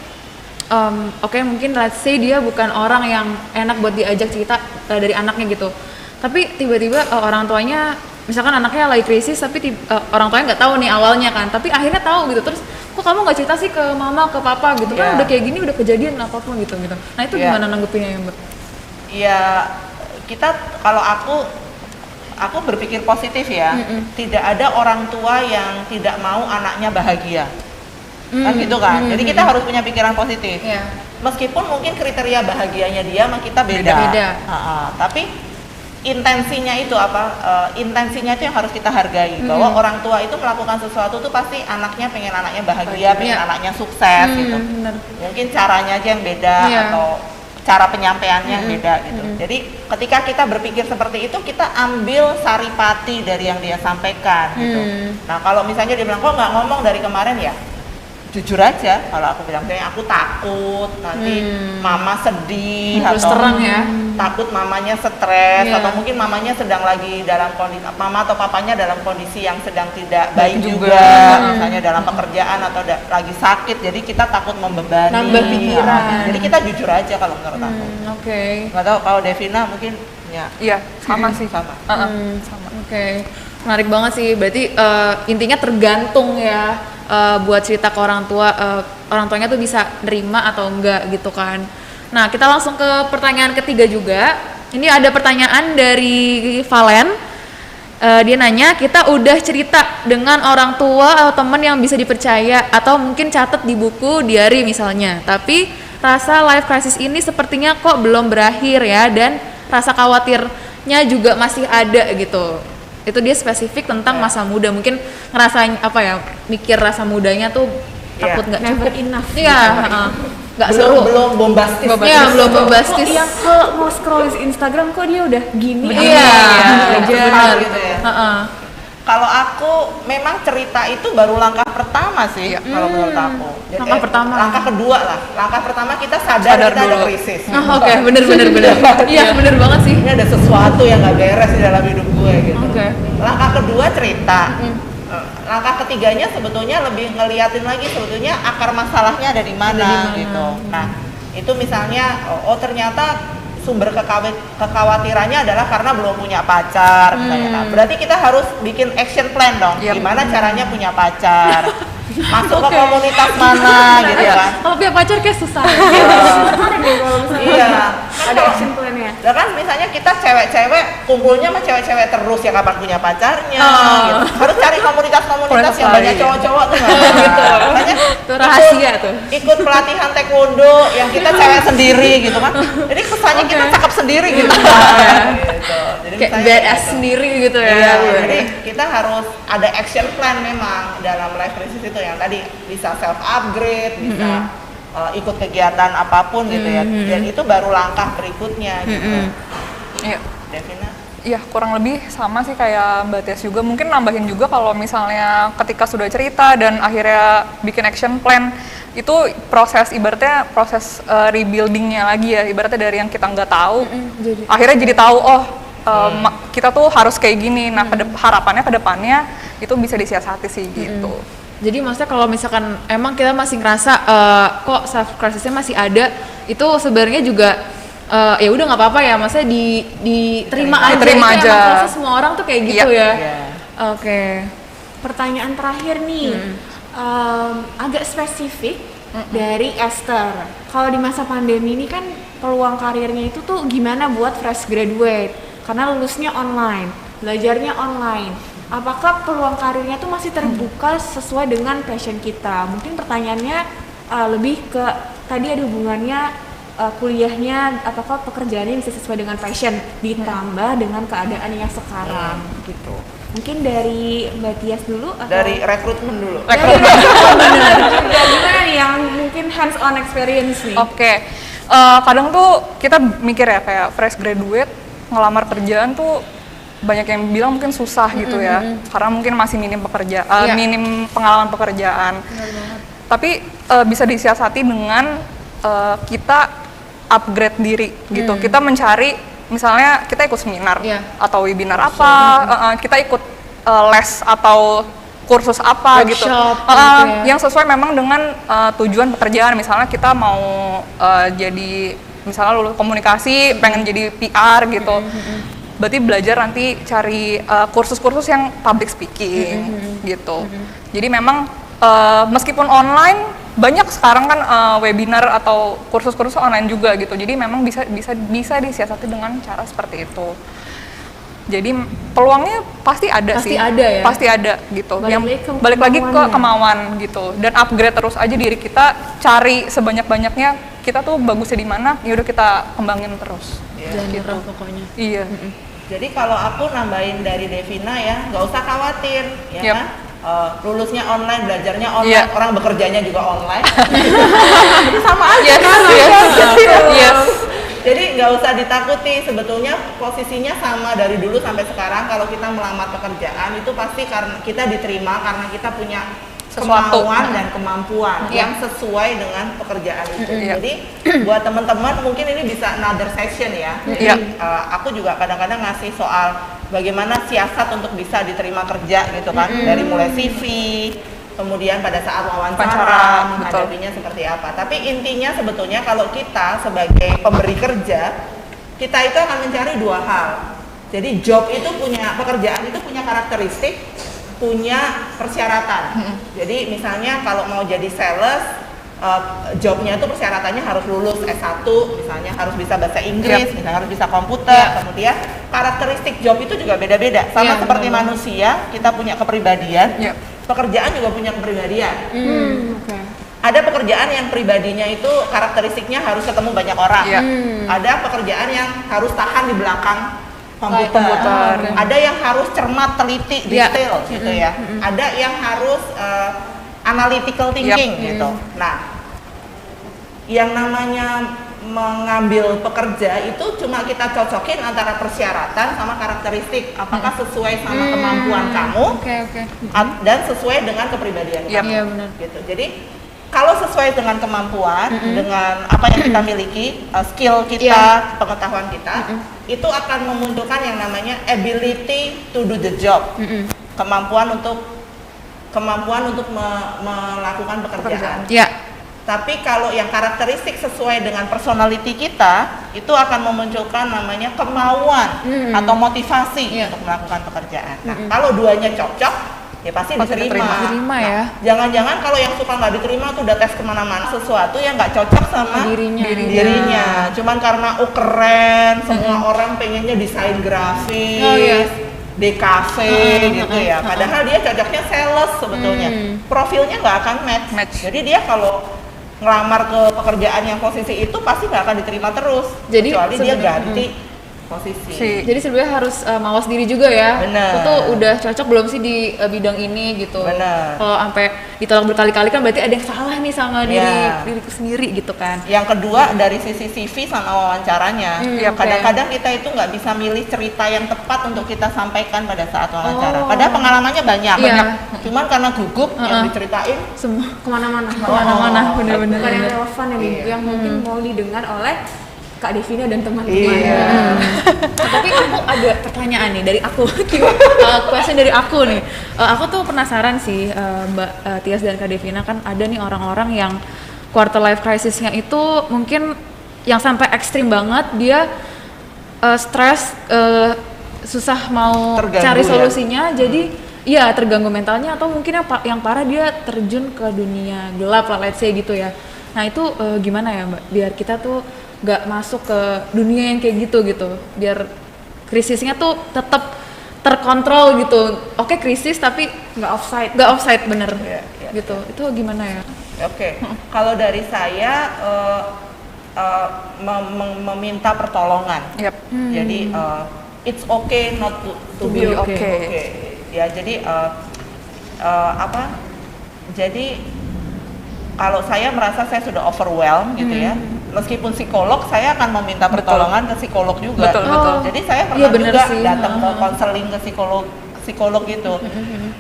oke, mungkin let's say dia bukan orang yang enak buat diajak cerita dari anaknya gitu, tapi tiba-tiba orang tuanya, misalkan anaknya lagi krisis, tapi orang tuanya nggak tahu nih awalnya kan, tapi akhirnya tahu gitu, terus kok kamu nggak cerita sih ke mama, ke papa gitu kan, udah kayak gini, udah kejadian apapun gitu. Nah itu gimana nanggepinnya ya Mbak? Ya kita, kalau aku berpikir positif ya, tidak ada orang tua yang tidak mau anaknya bahagia, kan gitu kan. Jadi kita harus punya pikiran positif. Meskipun mungkin kriteria bahagianya dia sama kita beda. Tapi intensinya itu intensinya itu yang harus kita hargai, bahwa orang tua itu melakukan sesuatu tuh pasti anaknya pengen anaknya bahagia, pengen anaknya sukses gitu. Mungkin caranya aja yang beda atau cara penyampaiannya yang beda gitu. Jadi ketika kita berpikir seperti itu, kita ambil saripati dari yang dia sampaikan gitu. Nah kalau misalnya dia bilang kok nggak ngomong dari kemarin, ya jujur aja. Kalau aku bilang kayak aku takut nanti mama sedih, Terus atau terang ya. takut mamanya stres, atau mungkin mamanya sedang lagi dalam kondisi, mama atau papanya dalam kondisi yang sedang tidak baik juga, misalnya dalam pekerjaan atau lagi sakit, jadi kita takut membebani, nambah pikiran. Jadi kita jujur aja kalau menurut aku. Nggak tahu kalau Devina mungkin ya. Iya, sama sih. Sama. Sama. Oke, menarik banget sih. Berarti intinya tergantung ya, buat cerita ke orang tua, orang tuanya tuh bisa nerima atau enggak gitu kan. Nah, kita langsung ke pertanyaan ketiga juga. Ini ada pertanyaan dari Valen. Dia nanya, kita udah cerita dengan orang tua atau teman yang bisa dipercaya, atau mungkin catat di buku diary misalnya, tapi rasa life crisis ini sepertinya kok belum berakhir ya, dan rasa khawatirnya juga masih ada gitu. Itu dia spesifik tentang masa muda, mungkin ngerasain mikir rasa mudanya tuh takut nggak cukup. enough. Iya, nggak seru. Belum bombastis. Iya, belum bombastis. Kok yang kalau mau scroll di Instagram kok dia udah gini Iya, gitu ya. Kalau aku memang cerita itu baru langkah pertama sih, kalau menurut aku. Jadi, Langkah pertama. Langkah kedua lah. Langkah pertama kita sadar kita ada krisis. Oke, bener. Iya, bener banget sih. Ini ada sesuatu yang nggak beres di dalam hidup gue gitu. Oke. Langkah kedua cerita. Langkah ketiganya sebetulnya lebih ngeliatin lagi sebetulnya akar masalahnya ada di mana gitu. Nah, itu misalnya ternyata sumber kekhawatirannya adalah karena belum punya pacar misalnya. Nah, berarti kita harus bikin action plan dong. Gimana caranya punya pacar? Masuk ke komunitas mana gitu kan. Kalau punya pacar kayak susah. Iya. Ada action plan-nya. Ya kan misalnya kita cewek-cewek kumpulnya sama cewek-cewek terus, ya kapan punya pacarnya gitu. Harus cari komunitas-komunitas yang banyak cowok-cowok tuh gitu. Makanya Itu rahasia tuh. ikut pelatihan taekwondo yang kita cewek sendiri gitu kan. Jadi kesannya kita cakep sendiri gitu. Gitu. Jadi Kayak misalnya badass sendiri gitu ya. Iya, jadi kita harus ada action plan memang dalam life crisis itu, yang tadi bisa self upgrade, bisa ikut kegiatan apapun gitu ya. Dan itu baru langkah berikutnya gitu. Iya. Devina? Iya, kurang lebih sama sih kayak Mbak Tias juga. Mungkin nambahin juga kalau misalnya ketika sudah cerita dan akhirnya bikin action plan, itu ibaratnya proses rebuildingnya lagi ya. Ibaratnya dari yang kita nggak tahu, akhirnya jadi tahu, kita tuh harus kayak gini. Nah, harapannya ke depannya itu bisa disiasati sih gitu. Jadi maksudnya kalau misalkan emang kita masih ngerasa kok self crisisnya masih ada, itu sebenarnya juga ya udah nggak apa-apa ya, maksudnya diterima aja. Diterima Itu aja. emang proses semua orang tuh kayak gitu ya. Oke. Pertanyaan terakhir nih, agak spesifik, dari Esther. Kalau di masa pandemi ini kan peluang karirnya itu tuh gimana buat fresh graduate? Karena lulusnya online, belajarnya online. Apakah peluang karirnya tuh masih terbuka sesuai dengan passion kita? Mungkin pertanyaannya lebih ke tadi ada hubungannya kuliahnya, apakah pekerjaannya bisa sesuai dengan passion ditambah dengan keadaan yang sekarang gitu. Mungkin dari Mbak Tias dulu atau Dari rekrutmen dulu. benar. Ya, gimana nih yang mungkin hands on experience nih? Oke. Kadang tuh kita mikir ya kayak fresh graduate ngelamar kerjaan tuh banyak yang bilang mungkin susah gitu ya, karena mungkin masih minim pekerjaan, minim pengalaman pekerjaan. Tapi bisa disiasati dengan kita upgrade diri gitu. Kita mencari, misalnya kita ikut seminar atau webinar apa, kita ikut les atau kursus apa gitu, yang sesuai memang dengan tujuan pekerjaan. Misalnya kita mau jadi misalnya lulus komunikasi, pengen jadi PR gitu. Berarti belajar nanti cari kursus-kursus yang public speaking gitu. Jadi memang meskipun online banyak sekarang kan webinar atau kursus-kursus online juga gitu. Jadi memang bisa disiasati dengan cara seperti itu. Jadi peluangnya pasti ada sih. Pasti ada gitu. Balik lagi ke kemauan gitu. Dan upgrade terus aja diri kita, cari sebanyak-banyaknya kita tuh bagusnya di mana, ya udah kita kembangin terus. Jangan nyerah pokoknya. Iya. Jadi kalau aku nambahin dari Devina ya, nggak usah khawatir, ya kan? Lulusnya online, belajarnya online, orang bekerjanya juga online. Itu sama aja kan? Yes. Jadi nggak usah ditakuti, sebetulnya posisinya sama dari dulu sampai sekarang. Kalau kita melamar pekerjaan itu pasti karena kita diterima karena kita punya kemauan dan kemampuan yang sesuai dengan pekerjaan itu. Jadi buat teman-teman mungkin ini bisa another session ya. Jadi aku juga kadang-kadang ngasih soal bagaimana siasat untuk bisa diterima kerja gitu kan, dari mulai CV, kemudian pada saat wawancara menghadapinya seperti apa. Tapi intinya sebetulnya kalau kita sebagai pemberi kerja, kita itu akan mencari dua hal. Jadi pekerjaan itu punya karakteristik, punya persyaratan. Jadi misalnya kalau mau jadi sales, jobnya itu persyaratannya harus lulus S1, misalnya harus bisa bahasa Inggris, misalnya harus bisa komputer. Kemudian karakteristik job itu juga beda-beda. Sama seperti manusia, kita punya kepribadian. Pekerjaan juga punya kepribadian. Ada pekerjaan yang pribadinya itu karakteristiknya harus ketemu banyak orang. Ada pekerjaan yang harus tahan di belakang komputer. Ada yang harus cermat, teliti, detail gitu ya. Ada yang harus analytical thinking gitu. Nah, yang namanya mengambil pekerja itu cuma kita cocokin antara persyaratan sama karakteristik, apakah sesuai sama kemampuan kamu dan sesuai dengan kepribadian kamu. Iya benar. Gitu. Jadi kalau sesuai dengan kemampuan, dengan apa yang kita miliki, skill kita, pengetahuan kita, itu akan memunculkan yang namanya ability to do the job, kemampuan untuk melakukan pekerjaan. Tapi kalau yang karakteristik sesuai dengan personality kita, itu akan memunculkan namanya kemauan atau motivasi untuk melakukan pekerjaan. Nah, kalau duanya cocok, ya pasti diterima. Ya. Jangan-jangan kalau yang suka nggak diterima tuh udah tes kemana-mana, sesuatu yang nggak cocok sama dirinya. Cuman karena keren, semua orang pengennya desain grafis, DKV gitu ya. Padahal dia cocoknya sales sebetulnya. Profilnya nggak akan match. Jadi dia kalau ngelamar ke pekerjaan yang posisi itu pasti nggak akan diterima terus. Kecuali dia ganti posisi. Jadi sebenarnya harus mawas diri juga ya. Bener. Itu udah cocok belum sih di bidang ini gitu. Bener. Kalau sampai ditolak berkali-kali kan berarti ada yang salah nih sama diriku sendiri gitu kan. Yang kedua dari sisi CV sama wawancaranya. Kadang-kadang kita itu nggak bisa milih cerita yang tepat untuk kita sampaikan pada saat wawancara. Padahal pengalamannya banyak. Cuman karena gugup yang diceritain Semua Kemana-mana. bener-bener. Bukan yang relevan yang mungkin mau didengar oleh Kak Devina dan teman-teman. Tapi aku ada pertanyaan nih dari aku, question dari aku nih. Aku tuh penasaran sih, Mbak Tias dan Kak Devina, kan ada nih orang-orang yang quarter life crisisnya itu mungkin yang sampai ekstrim banget, dia stres, susah mau terganggu, cari solusinya, jadi Iya, terganggu mentalnya, atau mungkin yang parah dia terjun ke dunia gelap lah, let's say gitu ya. Nah itu gimana ya Mbak, biar kita tuh nggak masuk ke dunia yang kayak gitu, biar krisisnya tuh tetap terkontrol gitu. Oke, krisis tapi nggak offside bener. Gitu. Itu gimana ya? Oke. Kalau dari saya meminta pertolongan. Jadi it's okay not to be okay. Ya, jadi jadi kalau saya merasa saya sudah overwhelmed gitu ya, meskipun psikolog, saya akan meminta pertolongan ke psikolog juga. Betul. Jadi saya pernah juga datang ke konseling ke psikolog gitu.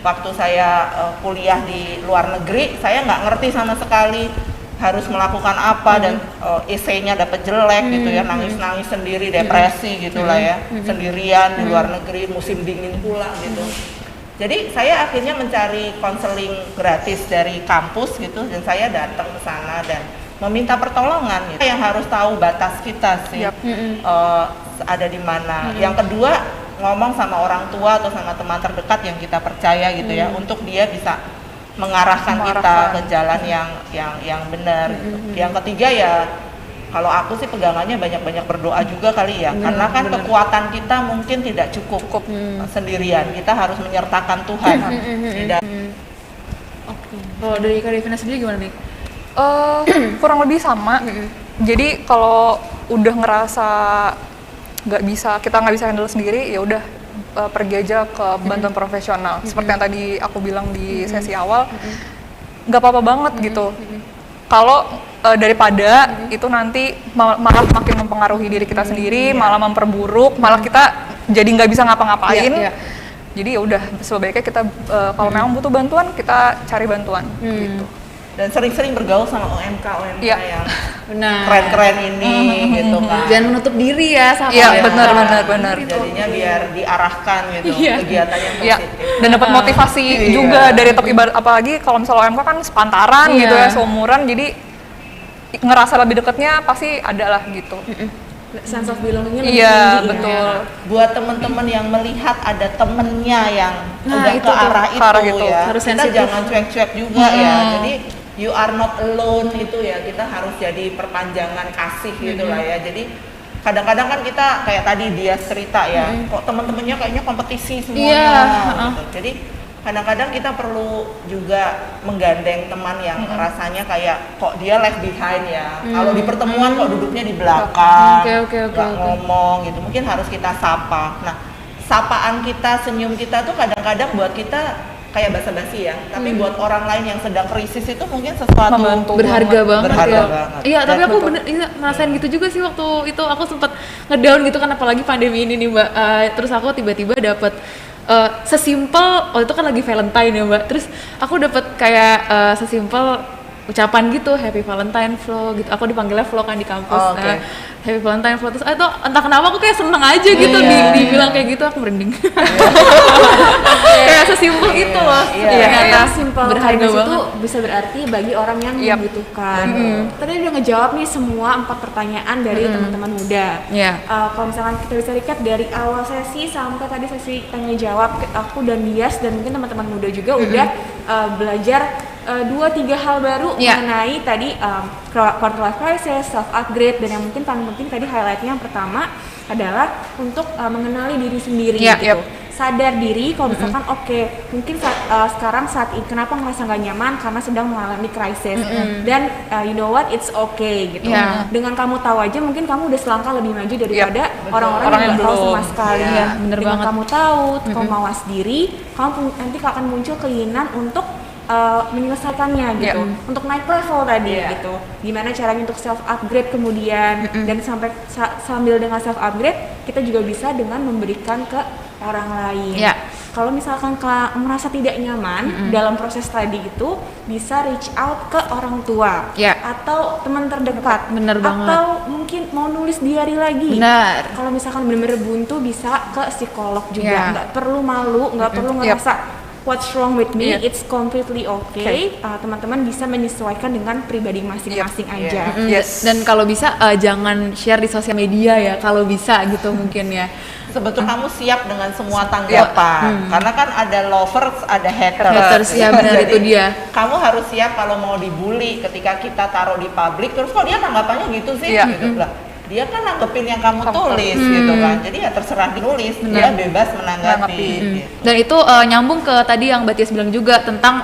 Waktu saya kuliah di luar negeri, saya nggak ngerti sama sekali harus melakukan apa, dan essay-nya dapat jelek gitu ya, nangis-nangis sendiri, depresi gitulah ya, sendirian di luar negeri, musim dingin pula gitu. Jadi saya akhirnya mencari konseling gratis dari kampus gitu, dan saya datang ke sana dan meminta pertolongan gitu. Yang harus tahu batas kita sih, ada di mana. Yang kedua, ngomong sama orang tua atau sama teman terdekat yang kita percaya gitu ya, untuk dia bisa mengarahkan kita ke jalan yang benar gitu. Yang ketiga ya, kalau aku sih pegangannya banyak-banyak berdoa juga kali ya, karena kan kekuatan kita mungkin tidak cukup sendirian, kita harus menyertakan Tuhan. Kalau dari Kak Devina sendiri gimana nih? Kurang lebih sama. Jadi kalau udah ngerasa kita nggak bisa handle sendiri, ya udah pergi aja ke bantuan profesional. Seperti yang tadi aku bilang di sesi awal, nggak apa-apa banget gitu. Kalau daripada itu nanti malah makin mempengaruhi diri kita sendiri, malah memperburuk, malah kita jadi nggak bisa ngapa-ngapain. Jadi ya udah, sebaiknya kita kalau memang butuh bantuan, kita cari bantuan gitu. Dan sering-sering bergaul sama OMK yang Benar. keren-keren ini gitu kan. Jangan menutup diri ya sama benar. Jadinya biar diarahkan gitu, kegiatan yang positif. Dan dapat motivasi juga dari top ibarat, apalagi kalau misalnya OMK kan sepantaran gitu ya, seumuran, jadi ngerasa lebih deketnya pasti ada lah gitu. Sense of belongingnya lebih Iya, tinggi. betul. Buat teman-teman yang melihat ada temennya yang udah itu ke arah tuh, ke arah itu itu. ya, Harus kita sensitif. jangan cuek-cuek juga ya. Jadi you are not alone itu ya, kita harus jadi perpanjangan kasih gitu lah ya. Jadi kadang-kadang kan kita kayak tadi dia cerita ya, kok teman-temannya kayaknya kompetisi semuanya gitu. Jadi kadang-kadang kita perlu juga menggandeng teman yang rasanya kayak kok dia left behind ya. Kalau di pertemuan kok duduknya di belakang, nggak ngomong gitu. Mungkin harus kita sapa. Nah, sapaan kita, senyum kita tuh kadang-kadang buat kita kayak basa-basi ya. Tapi buat orang lain yang sedang krisis itu mungkin sesuatu berharga banget. Iya, tapi Dan aku ngerasain gitu juga sih waktu itu. Aku sempat ngedown gitu kan, apalagi pandemi ini nih Mbak. Terus aku tiba-tiba dapet sesimpel, itu kan lagi Valentine ya Mbak, terus aku dapat kayak sesimpel ucapan gitu, Happy Valentine Flo gitu, aku dipanggilnya Flo kan di kampus. Happy Valentine Flo, terus itu entah kenapa aku kayak seneng aja gitu dibilang kayak gitu, aku merinding. Kayak sesimpel itu loh. Ternyata simple berharga kindness banget. itu bisa berarti bagi orang yang membutuhkan. Tadi udah ngejawab nih semua 4 pertanyaan dari teman-teman muda. Kalau misalkan kita bisa recap dari awal sesi sampai tadi sesi tanya jawab, aku dan Dias dan mungkin teman-teman muda juga udah belajar 2-3 hal baru mengenai tadi quarter life crisis, self upgrade, dan yang mungkin paling penting tadi highlightnya yang pertama adalah untuk mengenali diri sendiri gitu. Sadar diri kalau misalkan mungkin sekarang saat ini kenapa ngerasa nggak nyaman karena sedang mengalami krisis, dan you know what, it's okay gitu. Dengan kamu tahu aja mungkin kamu udah selangkah lebih maju daripada orang-orang yang nggak tahu sama sekali. Dengan kamu tahu, kamu mawas diri, kamu nanti akan muncul keinginan untuk menyelesaikannya gitu, untuk naik level tadi gitu. Gimana caranya untuk self upgrade kemudian, dan sambil dengan self upgrade kita juga bisa dengan memberikan ke orang lain. Kalau misalkan merasa tidak nyaman dalam proses tadi itu, bisa reach out ke orang tua atau teman terdekat. Atau mungkin mau nulis diary lagi. Kalau misalkan benar-benar buntu, bisa ke psikolog juga. Nggak perlu malu, nggak perlu ngerasa what's wrong with me, Iya. it's completely okay. Teman-teman bisa menyesuaikan dengan pribadi masing-masing aja. Yes. Dan kalau bisa jangan share di sosial media ya, kalau bisa gitu mungkin ya. Sebetulnya kamu siap dengan semua tanggapan, karena kan ada lovers, ada haters. Haters, ya benar, Jadi, itu dia. Kamu harus siap kalau mau dibully ketika kita taruh di publik, terus kok dia tanggapannya gitu sih, Iya. gitu lah. Dia kan nanggepin yang kamu tulis, gitu kan. Jadi ya terserah ditulis, dia bebas menanggapi. Gitu. Dan itu nyambung ke tadi yang Mbak Tias bilang juga tentang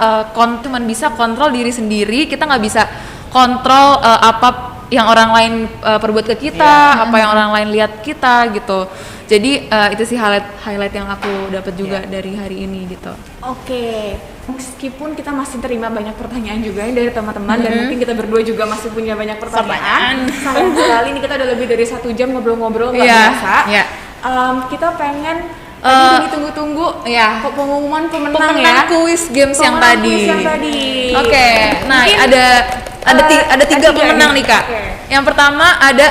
cuman bisa kontrol diri sendiri, kita nggak bisa kontrol apa yang orang lain perbuat ke kita, apa yang orang lain lihat kita gitu. Jadi itu sih highlight yang aku dapat juga dari hari ini gitu. Oke, meskipun kita masih terima banyak pertanyaan juga dari teman-teman dan mungkin kita berdua juga masih punya banyak pertanyaan. Sayang sekali ini kita udah lebih dari 1 jam ngobrol-ngobrol nggak biasa. Iya. Kita pengen tadi udah ditunggu-tunggu pengumuman pemenang ya. Kuis games yang Pemenang tadi. kuis yang tadi. Oke, nah Mungkin, ada tiga pemenang nih Kak. Oke. Yang pertama ada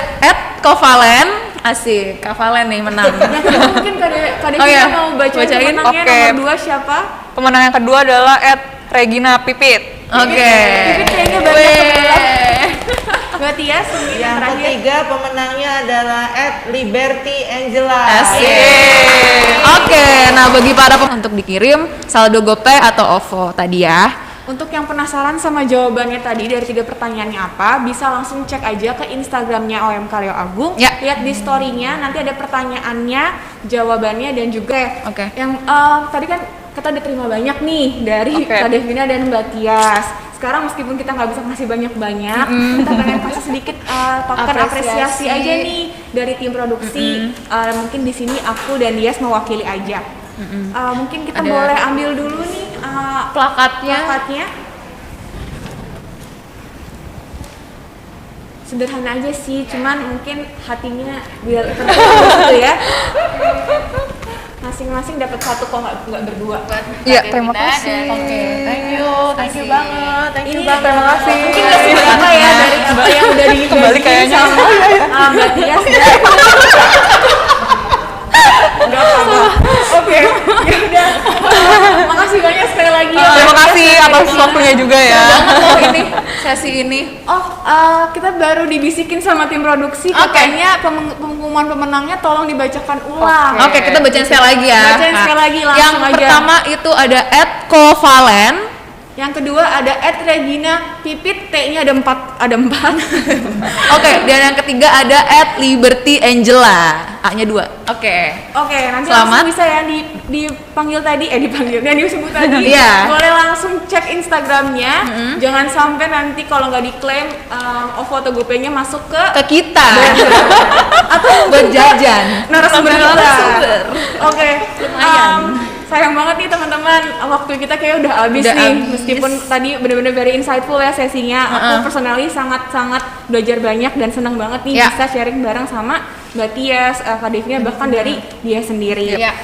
@kovalen, asik, Kovalen nih menang. Yang kedua mungkin Kak Devi Oh iya, mau bacain bacain. pemenangnya. Oke. Nomor 2 siapa? Pemenang yang kedua adalah @Regina Pipit. Oke. Pipit kayaknya banyak sebelah. Mbak Tias mungkin yang Yang terakhir. ketiga pemenangnya adalah @Liberty Angela. Asik. Oke, nah bagi para untuk dikirim saldo GoPay atau OVO tadi ya. Untuk yang penasaran sama jawabannya tadi dari 3 pertanyaannya apa, bisa langsung cek aja ke Instagramnya OMK Leo Agung. Ya. Lihat di story-nya, nanti ada pertanyaannya, jawabannya dan juga Oke. yang tadi kan kita udah terima banyak nih dari Oke. Kak Devina dan Mbak Tias. Sekarang meskipun kita nggak bisa ngasih banyak-banyak, kita pengen kasih sedikit token apresiasi aja nih dari tim produksi. Mungkin di sini aku dan Dias mewakili aja. Mungkin kita Ada- boleh ambil dulu nih plakatnya. Sederhana aja sih, cuman mungkin hatinya biar tertulis gitu ya. Masing-masing dapat 1 kok nggak berdua. Iya, terima kasih. Oke, Thank you banget, thank you Ini banget. terima kasih. Mungkin nggak seberapa ya dari apa yang udah Kembali kayaknya. sama Mbak Tias. Nggak apa-apa. Oke, ya udah. Makasih banyak sekali lagi ya. Terima kasih atas waktunya juga ya. Oh ini sesi ini. Kita baru dibisikin sama tim produksi, katanya pengumuman pemenangnya tolong dibacakan ulang. Oke, kita bacain sekali lagi ya. Bacain Kak. sekali lagi, langsung Yang aja. pertama itu ada @kovalen. Yang kedua ada @Regina Pipit, T-nya ada 4. Oke, dan yang ketiga ada @Liberty Angela, A-nya 2. Oke. Oke, nanti Selamat. langsung bisa ya dipanggil tadi, yang disebut tadi. Iya. Boleh langsung cek Instagramnya. Jangan sampai nanti kalau nggak diklaim OVO atau GoPay-nya masuk ke Ke kita. atau Buat jajan. narasumber kita. Narasumber. Oke, sayang banget nih teman-teman, waktu kita kayak udah habis Udah nih. habis. Meskipun tadi bener-bener very insightful ya sesinya. Aku personally sangat-sangat belajar banyak dan senang banget nih Ya. bisa sharing bareng sama Mbak Tias, Kak Devina, bahkan dari dia sendiri. Ya.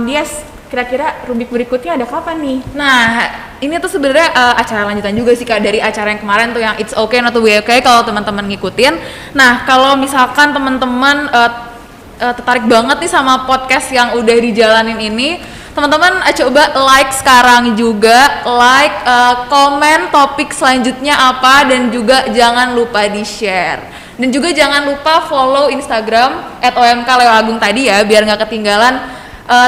Dias, kira-kira rubik berikutnya ada kapan nih? Nah, ini tuh sebenarnya acara lanjutan juga sih Kak dari acara yang kemarin tuh yang It's Okay Not to Be Okay kalau teman-teman ngikutin. Nah, kalau misalkan teman-teman tertarik banget nih sama podcast yang udah dijalanin ini, teman-teman coba like sekarang juga, komen topik selanjutnya apa, dan juga jangan lupa di-share. Dan juga jangan lupa follow Instagram @omkleoagung tadi ya, biar nggak ketinggalan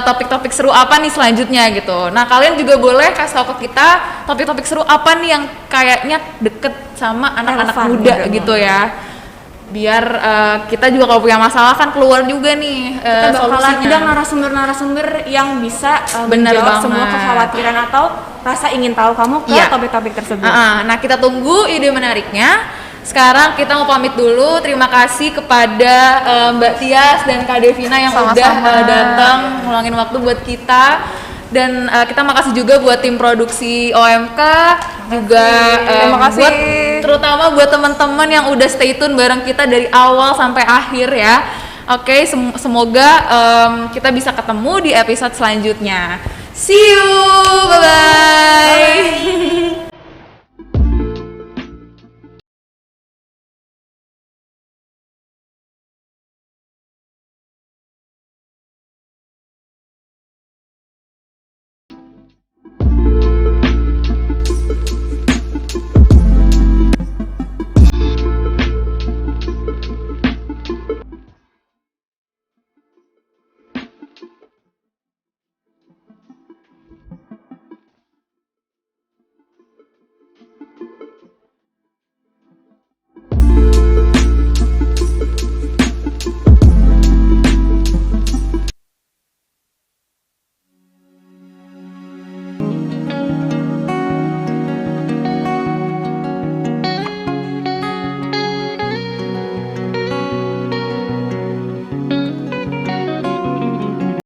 topik-topik seru apa nih selanjutnya gitu. Nah, kalian juga boleh kasih tahu ke kita topik-topik seru apa nih yang kayaknya deket sama anak-anak Relevan muda juga. gitu ya. Biar kita juga kalau punya masalah kan keluar juga nih Kita bakalan solusinya. undang narasumber-narasumber yang bisa Bener menjawab semua banget. kekhawatiran atau rasa ingin tahu kamu ke Iya. topik-topik tersebut. Nah, kita tunggu ide menariknya. Sekarang kita mau pamit dulu. Terima kasih kepada Mbak Tias dan Kak Devina yang udah datang ngulangin waktu buat kita. Dan kita makasih juga buat tim produksi OMK, juga Terima kasih. buat terutama buat teman-teman yang udah stay tune bareng kita dari awal sampai akhir ya. Oke, semoga kita bisa ketemu di episode selanjutnya. See you, bye bye.